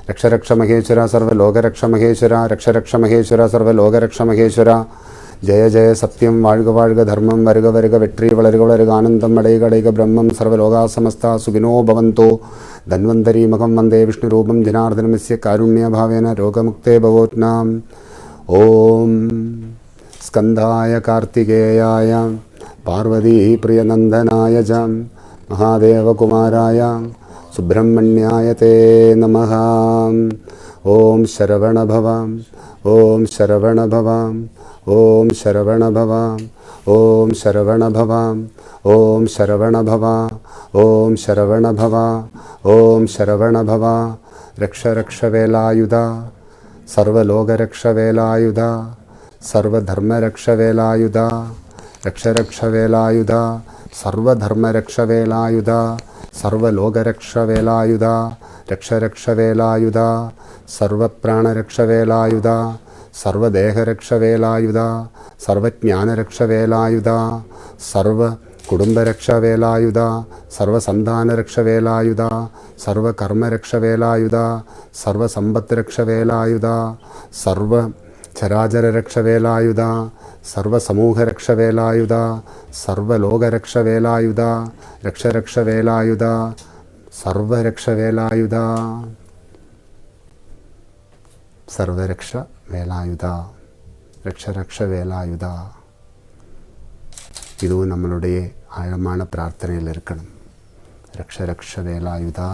രക്ഷരക്ഷമഹേശ്വര സർവലോകരക്ഷമഹേശ്വര രക്ഷരക്ഷമഹേശ്വര സർവലോകരക്ഷമഹേശ്വര ജയ ജയ സത്യം വാഴുക വാഴുക ധർമ്മം വരുക വരുക വെട്രി വളരുക വളരുക ആനന്ദം അടയുക അടയുക ബ്രഹ്മം സർവലോകാസമസ്ത സുഖിനോ ഭവന്തോ ധന്വന്തരി മുഖം വന്ദേ വിഷ്ണുരൂപം ജനാർദ്ദനമസ്യ കാരുണ്യഭാവേന രോഗമുക്തേ ഭവോത്നാം. ഓം സ്കന്ധായ കാർത്തികേയായ പാർവതീപ്രിയനന്ദനായ ച മഹാദേവകുമാരായ സുബ്രഹ്മണ്യായ തേ നമഃ. ഓം ശരവണഭവ ஓம் சரவணபவாம் ஓம் சரவணபவாம் ஓம் சரவணபவாம் ஓம் சரவணபவா ஓம் சரவணபவா ஓம் சரவணபவா ரக்ஷ ரக்ஷ வேலாயுதா சர்வலோக ரக்ஷ வேலாயுதா சர்வதர்ம ரக்ஷ வேலாயுதா ரக்ஷ ரக்ஷ வேலாயுதா சர்வதர்ம ரக்ஷ வேலாயுதா சர்வலோக ரக்ஷ வேலாயுதா ரக்ஷ ரக்ஷ வேலாயுதா சர்வப்ராண ரக்ஷ வேலாயுதா சர்வதேக ரக்ஷ வேலாயுதா சர்வஜான ரக்ஷ வேலாயுதா சர்வ குடும்ப ரக்ஷ வேலாயுதா சர்வ சந்தான ரக்ஷ வேலாயுதா சர்வ கர்ம ரக்ஷ வேலாயுதா சர்வ சம்பத் ரக்ஷ வேலாயுதா சர்வ சராச்சர ரக்ஷ வேலாயுதா சர்வ சமூக ரக்ஷ வேலாயுதா சர்வ லோக ரக்ஷ வேலாயுதா ரக்ஷ ரக்ஷ வேலாயுதா சர்வ ரக்ஷ வேலாயுதா சர்வ ரக்ஷ வேலாயுதா ரக்ஷ ரக்ஷ வேலாயுதா. இதுவும் நம்மளுடைய ஆழமான பிரார்த்தனையில் இருக்கணும். ரக்ஷ ரக்ஷ வேலாயுதா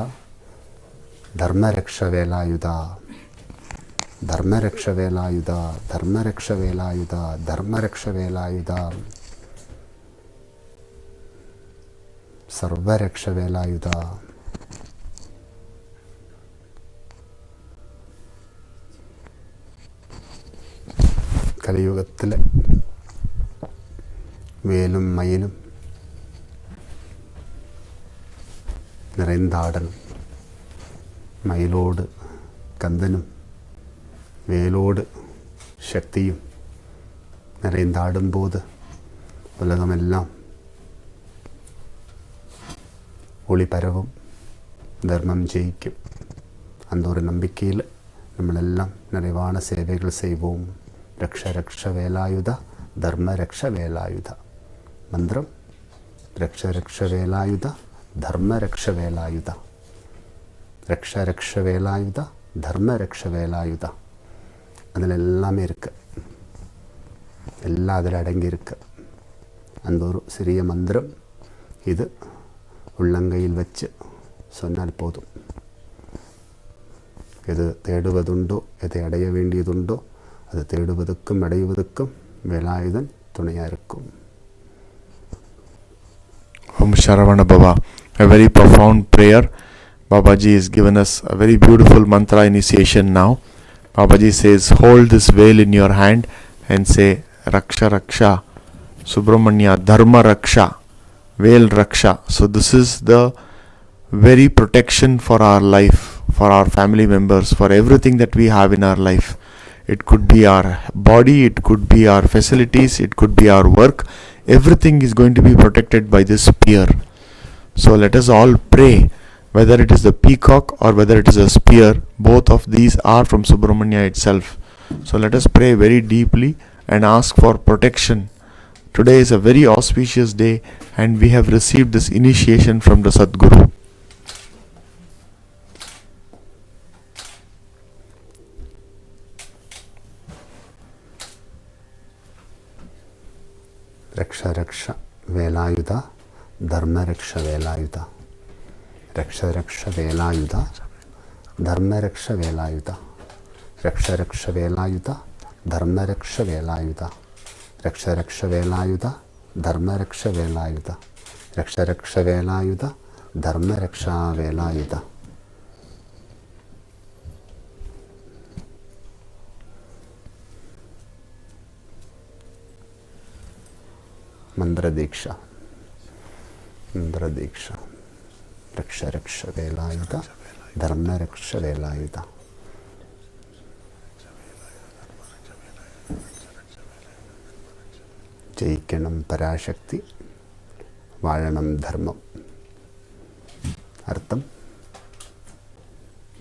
தர்ம ரக்ஷ வேலாயுதா தர்ம ரக்ஷ வேலாயுதா தர்ம ரக்ஷ வேலாயுதா தர்ம ரக்ஷ வேலாயுதா சர்வ ரக்ஷ வேலாயுதா. கலியுகத்தில் வேலும் மயிலும் நிறைந்தாடணும். மயிலோடு கந்தனும் வேலோடு சக்தியும் நிறைந்தாடும்போது உலகமெல்லாம் ஒளி பரவும், தர்மம் ஜெயிக்கும். அந்த ஒரு நம்பிக்கையில் நம்மளெல்லாம் நிறைவான சேவைகள் செய்வோம். ரக்ஷ ரக்ஷ வேலாயுதா தர்ம ரக்ஷ வேலாயுதா. மந்திரம் ரக்ஷ ரக்ஷ வேலாயுதா தர்ம ரக்ஷ வேலாயுதா ரக்ஷ ரக்ஷ வேலாயுதா தர்ம ரக்ஷ வேலாயுதா. அதில் எல்லாமே இருக்கு, எல்லாம் அதில் அடங்கி இருக்கு. அந்த ஒரு சிறிய மந்திரம் இது உள்ளங்கையில் வச்சு சொன்னால் போதும். எது தேடுவதுண்டோ, எதை அடைய வேண்டியதுண்டோ அது தேடுவதற்கும் அடைவதற்கும் வேலாயுதன் துணையாக இருக்கும். Om Sharavana Bhava. A very profound prayer. Babaji has given us a very beautiful mantra initiation now. Babaji says, hold this veil in your hand and say, Raksha Raksha, Subramanya Dharma Raksha, Veil Raksha. So this is the very protection for our life, for our family members, for everything that we have in our life. It could be our body, it could be our facilities, it could be our work. Everything is going to be protected by this spear. So let us all pray, whether it is the peacock or whether it is a spear, both of these are from Subramanya itself. So let us pray very deeply and ask for protection. Today is a very auspicious day and we have received this initiation from the Sadguru. Raksha Raksha Velayudha தர்ம ரக்ஷ வேலாயுதா ரக்ஷ ரக்ஷ வேலாயுதா தர்ம ரக்ஷ வேலாயுதா ரக்ஷ ரக்ஷ வேலாயுதா தர்ம ரக்ஷ வேலாயுதா ரக்ஷ ரக்ஷ வேலாயுதா தர்ம ரக்ஷ வேலாயுதா ரக்ஷ ரக்ஷ வேலாயுதா தர்ம ரக்ஷா வேலாயுதா. मंत्र दीक्षा रक्ष रक्ष वेलायुधा धर्म रक्ष वेलायुधा. जयिक्कणम पराशक्ति वाळणम धर्मम. अर्थम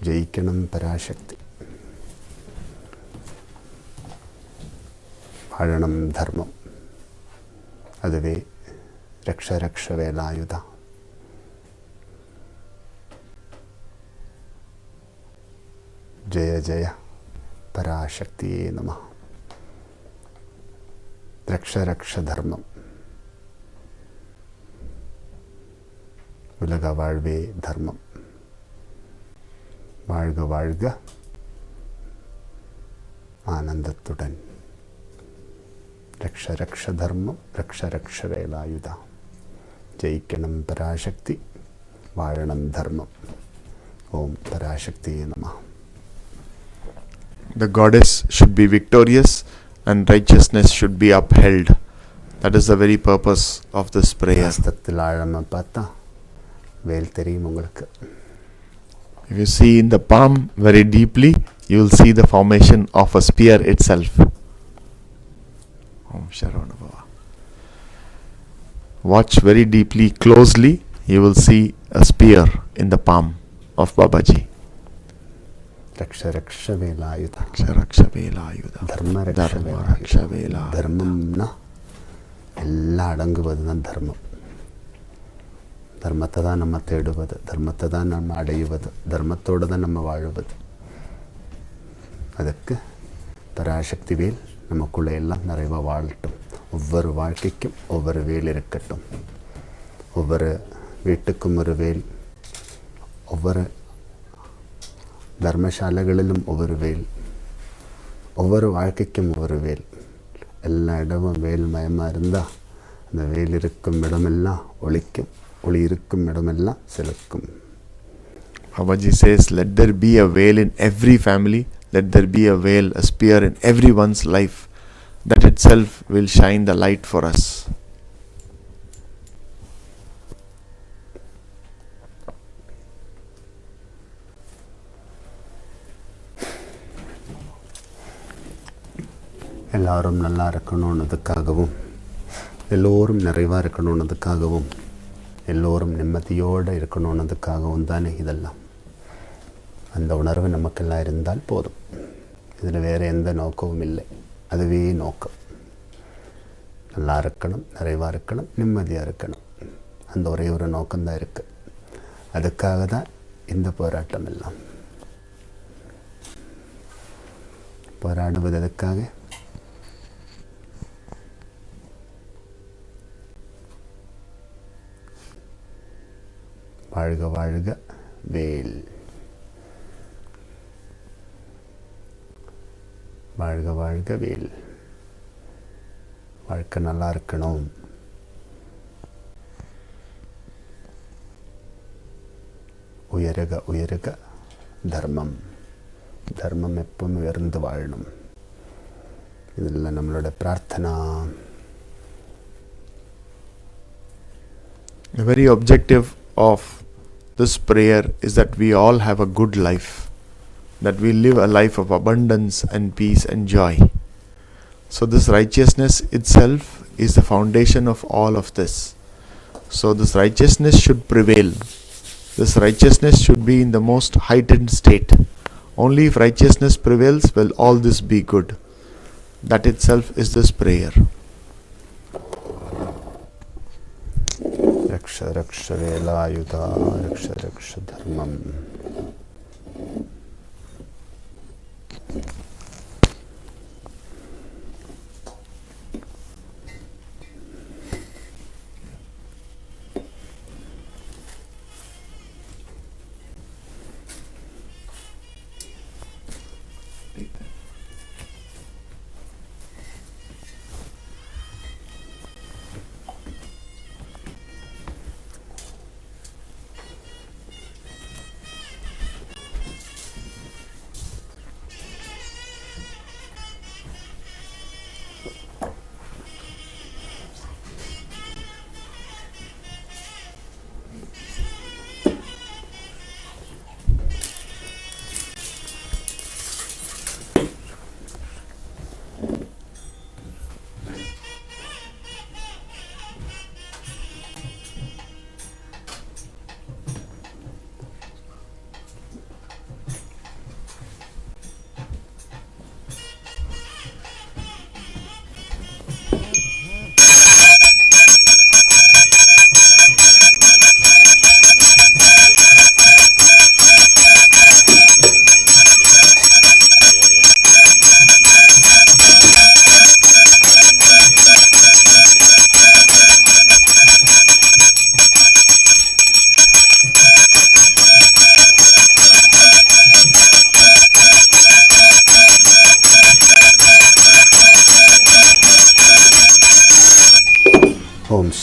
जयिक्कणम पराशक्ति वाळणम धर्मम. அதுவே ரக்ஷ ரக்ஷ வேலாயுதா. ஜெய ஜெய பராசக்தியே நமः. ரக்ஷ ரக்ஷ தர்மம். உலக வாழ்வே தர்மம். வாழ்க வாழ்க ആനന്ദത്തുടൻ. രക്ഷ രക്ഷ ധർമ്മം, രക്ഷ രക്ഷ വേലായുധ. ജയിക്കണം പരാശക്തി, വാഴണം ധർമ്മം. ഓം പരാശക്തിയെ നമഃ. The goddess should be victorious and righteousness should be upheld. That is the very purpose of this prayer. ஹஸ்தத்தில் ஆழமாக பார்த்தா வேல் தெரியும் உங்களுக்கு. If you see in the palm very deeply, you will see the formation of a spear itself. Om Sharavana Bhava. Watch very deeply, closely, you will see a spear in the palm of Babaji. രക്ഷ രക്ഷ Velayudha. Raksha Velayuda. ಧರ್ಮ Raksha Dharma Velayutha. Raksha Velayuda. ಧರ್ಮம்னா எல்லாம் அடங்குவது தான் தர்மம். தர்மத்தை தான் நம்ம தேடுவது, தர்மத்தை தான் நம்ம அடையுவது, தர்மத்தோடு தான் நம்ம வாழுவது. அதுக்கு பராசக்தி வேல் நமக்குள்ளே எல்லாம் நிறைவாக வாழட்டும். ஒவ்வொரு வாழ்க்கைக்கும் ஒவ்வொரு வேல் இருக்கட்டும். ஒவ்வொரு வீட்டுக்கும் ஒரு வேல், ஒவ்வொரு தர்மசாலைகளிலும் ஒவ்வொரு வேல், ஒவ்வொரு வாழ்க்கைக்கும் ஒவ்வொரு வேல். எல்லா இடமும் வேல் மயமாக இருந்தால் அந்த வேல் இருக்கும் இடமெல்லாம் ஒளிக்கும், ஒளி இருக்கும் இடமெல்லாம் செலுக்கும். Babaji says, let there be a veil in every family, let there be a veil, a spear in everyone's life. That itself will shine the light for us. எல்லாரும் நல்லா இருக்கணுன்றதுக்காகவும், எல்லோரும் நிறைவாக இருக்கணுன்றதுக்காகவும், எல்லோரும் நிம்மதியோடு இருக்கணுன்றதுக்காகவும் தானே இதெல்லாம். அந்த உணர்வு நமக்கெல்லாம் இருந்தால் போதும். இதில் வேறு எந்த நோக்கமும் இல்லை. அதுவே நோக்கம். நல்லா இருக்கணும், நிறைவாக இருக்கணும், நிம்மதியாக இருக்கணும். அந்த ஒரே ஒரு நோக்கம்தான் இருக்குது. அதுக்காக தான் இந்த போராட்டம் எல்லாம். போராடுவது எதுக்காக? வாழ்க வாழ்க வேல். வாழ்க வாழ்க வேல். வாழ்க்கை நல்லா இருக்கணும். உயருக உயருக தர்மம். தர்மம் எப்பவும் உயர்ந்து வாழணும். இதெல்லாம் நம்மளோட Prarthana. The very objective of this prayer is that we all have a good life, that we live a life of abundance and peace and joy. So this righteousness itself is the foundation of all of this. So this righteousness should prevail. This righteousness should be in the most heightened state. Only if righteousness prevails will all this be good. That itself is this prayer. रक्ष रक्ष वेलायुधा, रक्ष रक्ष धर्मम.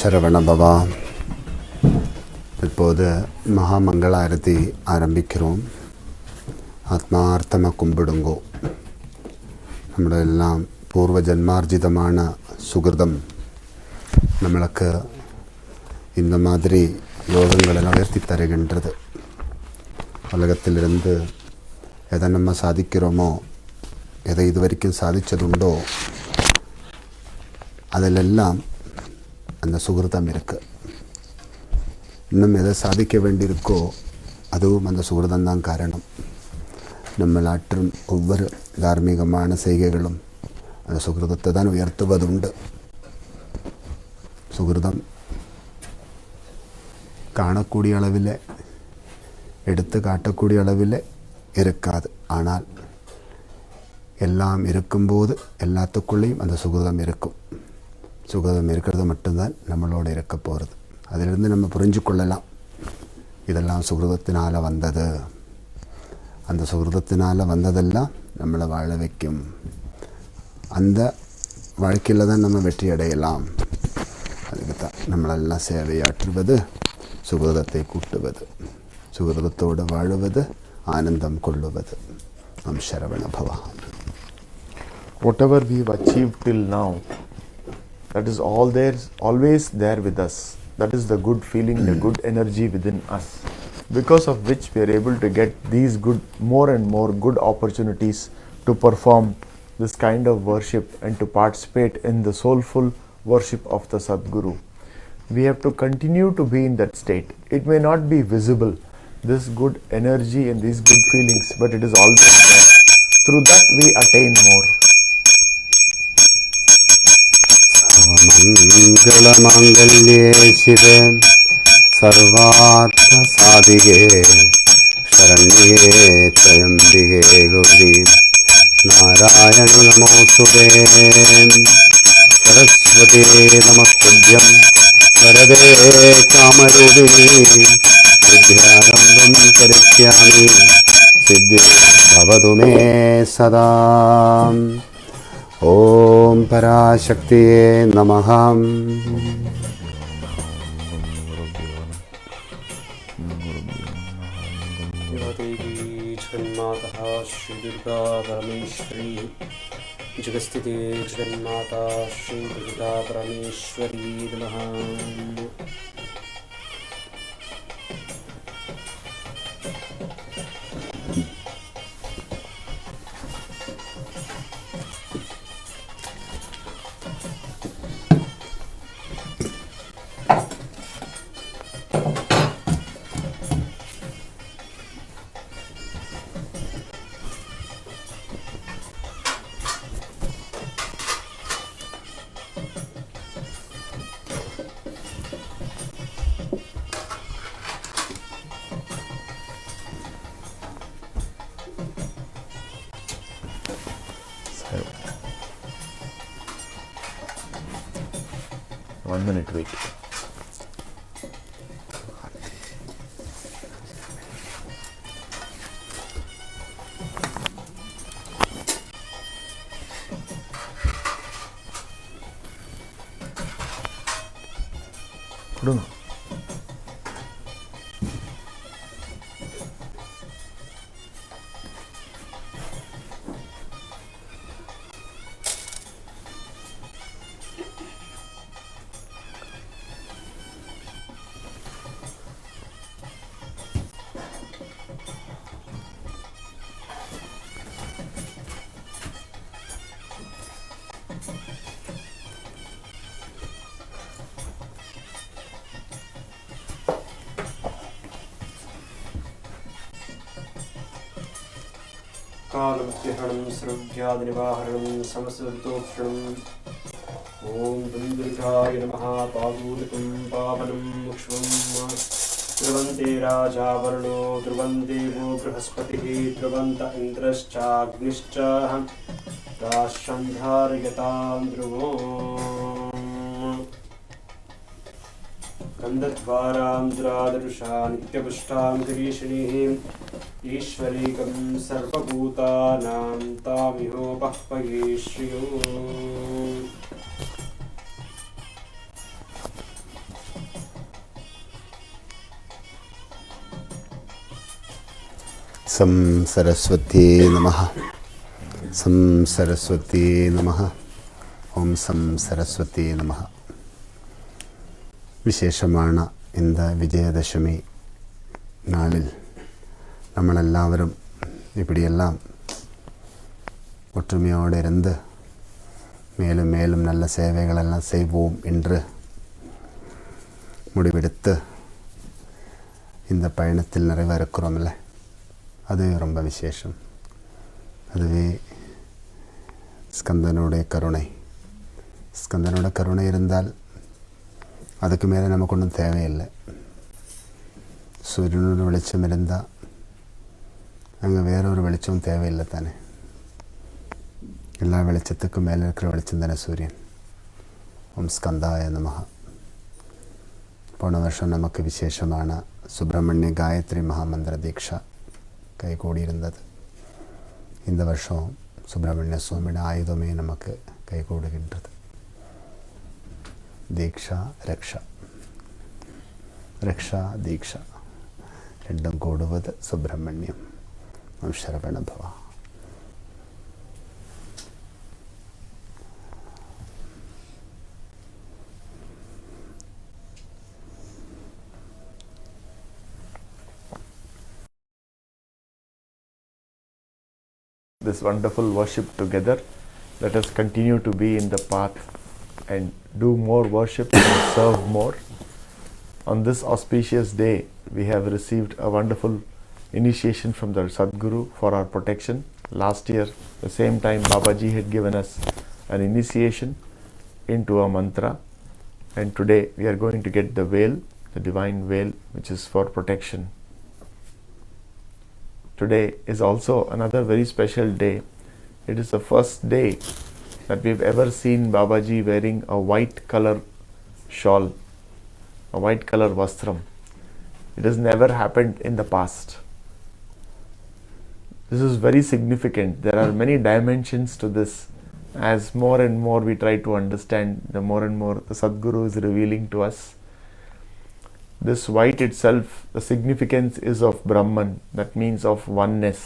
சரவண பவா. இப்போது மகாமங்களாரதி ஆரம்பிக்கிறோம். ஆத்மார்த்தமாக கும்பிடுங்கோ. நம்மளோட எல்லாம் பூர்வ ஜன்மார்ஜிதமான சுகிருதம் நம்மளுக்கு இந்த மாதிரி யோகங்களெல்லாம் உயர்த்தி தருகின்றது. உலகத்திலிருந்து எதை நம்ம சாதிக்கிறோமோ, எதை இது வரைக்கும் சாதித்ததுண்டோ, அதிலெல்லாம் அந்த சுகிருதம் இருக்குது. இன்னும் எதை சாதிக்க வேண்டியிருக்கோ அதுவும் அந்த சுகிருதம் தான் காரணம். நம்ம ஆற்றும் ஒவ்வொரு தார்மீகமான செய்கைகளும் அந்த சுகிருதத்தை தான் உயர்த்துவது உண்டு. சுகிருதம் காணக்கூடிய அளவில், எடுத்து காட்டக்கூடிய அளவில் இருக்காது. ஆனால் எல்லாம் இருக்கும்போது எல்லாத்துக்குள்ளேயும் அந்த சுகிருதம் இருக்கும். சுகிருதம் இருக்கிறது மட்டும்தான் நம்மளோட இருக்க போகிறது. அதிலிருந்து நம்ம புரிஞ்சு கொள்ளலாம், இதெல்லாம் சுகிருதத்தினால் வந்தது. அந்த சுகிருதத்தினால் வந்ததெல்லாம் நம்மளை வாழ வைக்கும். அந்த வாழ்க்கையில் தான் நம்ம வெற்றி அடையலாம். அதுக்கு தான் நம்மளெல்லாம் சேவையாற்றுவது, சுகிருதத்தை கூட்டுவது, சுகிருதத்தோடு வாழுவது, ஆனந்தம் கொள்ளுவது. நம் சரவண பவா. Whatever we've achieved till now, that is all there, always there with us. That is the good feeling, the good energy within us, because of which we are able to get these good, more and more good opportunities to perform this kind of worship and to participate in the soulful worship of the Sadguru. We have to continue to be in that state. It may not be visible, this good energy and these good feelings, but it is always there. Through that we attain more. सर्वमङ्गलमाङ्गल्ये शिवे सर्वार्थसाधिके शरण्ये त्र्यम्बिके गौरी नारायणि नमोऽस्तुते. सरस्वती नमस्तुभ्यं वरदे कामरूपिणी विद्यारम्भं करिष्यामि सिद्धिर्भवतु मे सदा. ओम पराशक्तिये नमः. जगन्माता श्री दुर्गा परमेश्वरी, जगस्थिते जगन्माता श्री दुर्गा परमेश्वरी नमः. One minute, wait. கொடுங்க. कालभ्यहरणं सर्वव्याधिनिवारणं समस्तदोषणम्. ॐ दुर्गाय नमः. पादूलिकं पावनं मुक्ष्मं ध्रुवन्ते राजा वर्णो ध्रुवन्देवो बृहस्पतिः ध्रुवन्त इन्द्रश्चाग्निश्च राष्ट्रं धारयतां ध्रुवो. गन्धद्वारान्द्रादृशा नित्यपुष्टां गिरीशिणीः ईश्वरीकं सर्वभूतानां तामिहोपह्वये श्रियो. सं सरस्वती नमः. सं सरस्वती नमः. ഓം സം സരസ്വതി നമഃ. വിശേഷമാണ് ഇന്ന് വിജയദശമി നാളിൽ നമ്മളെല്ലാവരും ഇപ്പിടിയെല്ലാം ஒற்றுமையோடு இருந்து மேலும் மேலும் நல்ல சேவைகளெல்லாம் செய்வோம் என்று முடிவெடுத்து இந்த பயணத்தில் நிறைவேறுக்கிறோம்ல, அது ரொம்ப விசேஷம். அதுவே ஸ்கந்தனுடைய கருணை. ஸ்கந்தனோட கருணை இருந்தால் அதுக்கு மேலே நமக்கொன்றும் தேவையில்லை. സൂര്യനോട് വെളിച്ചം இருந்தால் அங்கே வேறொரு வெளிச்சமும் தேவையில்லை தானே. எல்லா வெளிச்சத்துக்கும் மேலே இருக்கிற வெளிச்சம் தானே சூரியன். ഓം സ്കന്ദായ നമഃ. പോണ വർഷം നമുക്ക് വിശേഷമാണ് സുബ്രഹ്മണ്യ ഗായത്രി മഹാമന്ത്ര ദീക്ഷ കൈകൂടിയിരുന്നത്. இந்த வருஷம் சுப்பிரமணிய சுவாமியோட ஆயுதமே நமக்கு கைகூடுகின்றது. ദീക്ഷ രക്ഷ, രക്ഷ ദീക്ഷ രണ്ടും കൂടുന്നത് സുബ്രഹ്മണ്യം. ഓം ശരവണ ഭവ. This wonderful worship together. Let us continue to be in the path and do more worship and serve more. On this auspicious day, we have received a wonderful initiation from the Sadguru for our protection. Last year, the same time, Babaji had given us an initiation into a mantra, and today we are going to get the veil, the divine veil, which is for protection. Today is also another very special day. It is the first day that we've ever seen Babaji wearing a white color shawl, a white color vastram. It has never happened in the past. This is very significant. There are many dimensions to this. As more and more we try to understand, the more and more the Sadguru is revealing to us. This white itself, the significance is of Brahman, that means of oneness.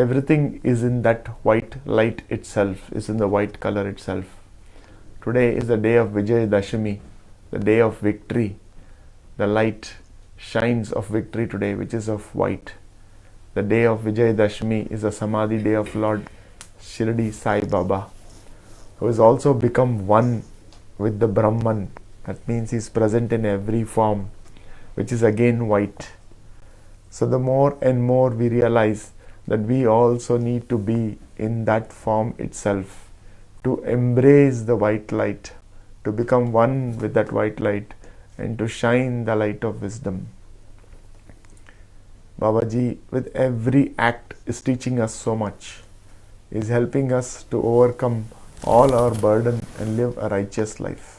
Everything is in that white light itself, is in the white color itself. Today is the day of Vijayadashami, the day of victory. The light shines of victory today, which is of white. The day of Vijayadashami is a Samadhi day of Lord Shirdi Sai Baba, who has also become one with the Brahman. That means he is present in every form, which is again white. So the more and more we realize that we also need to be in that form itself, to embrace the white light, to become one with that white light, and to shine the light of wisdom. Babaji, with every act, is teaching us so much, is helping us to overcome all our burden and live a righteous life.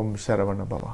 Om Sharavana Bhava.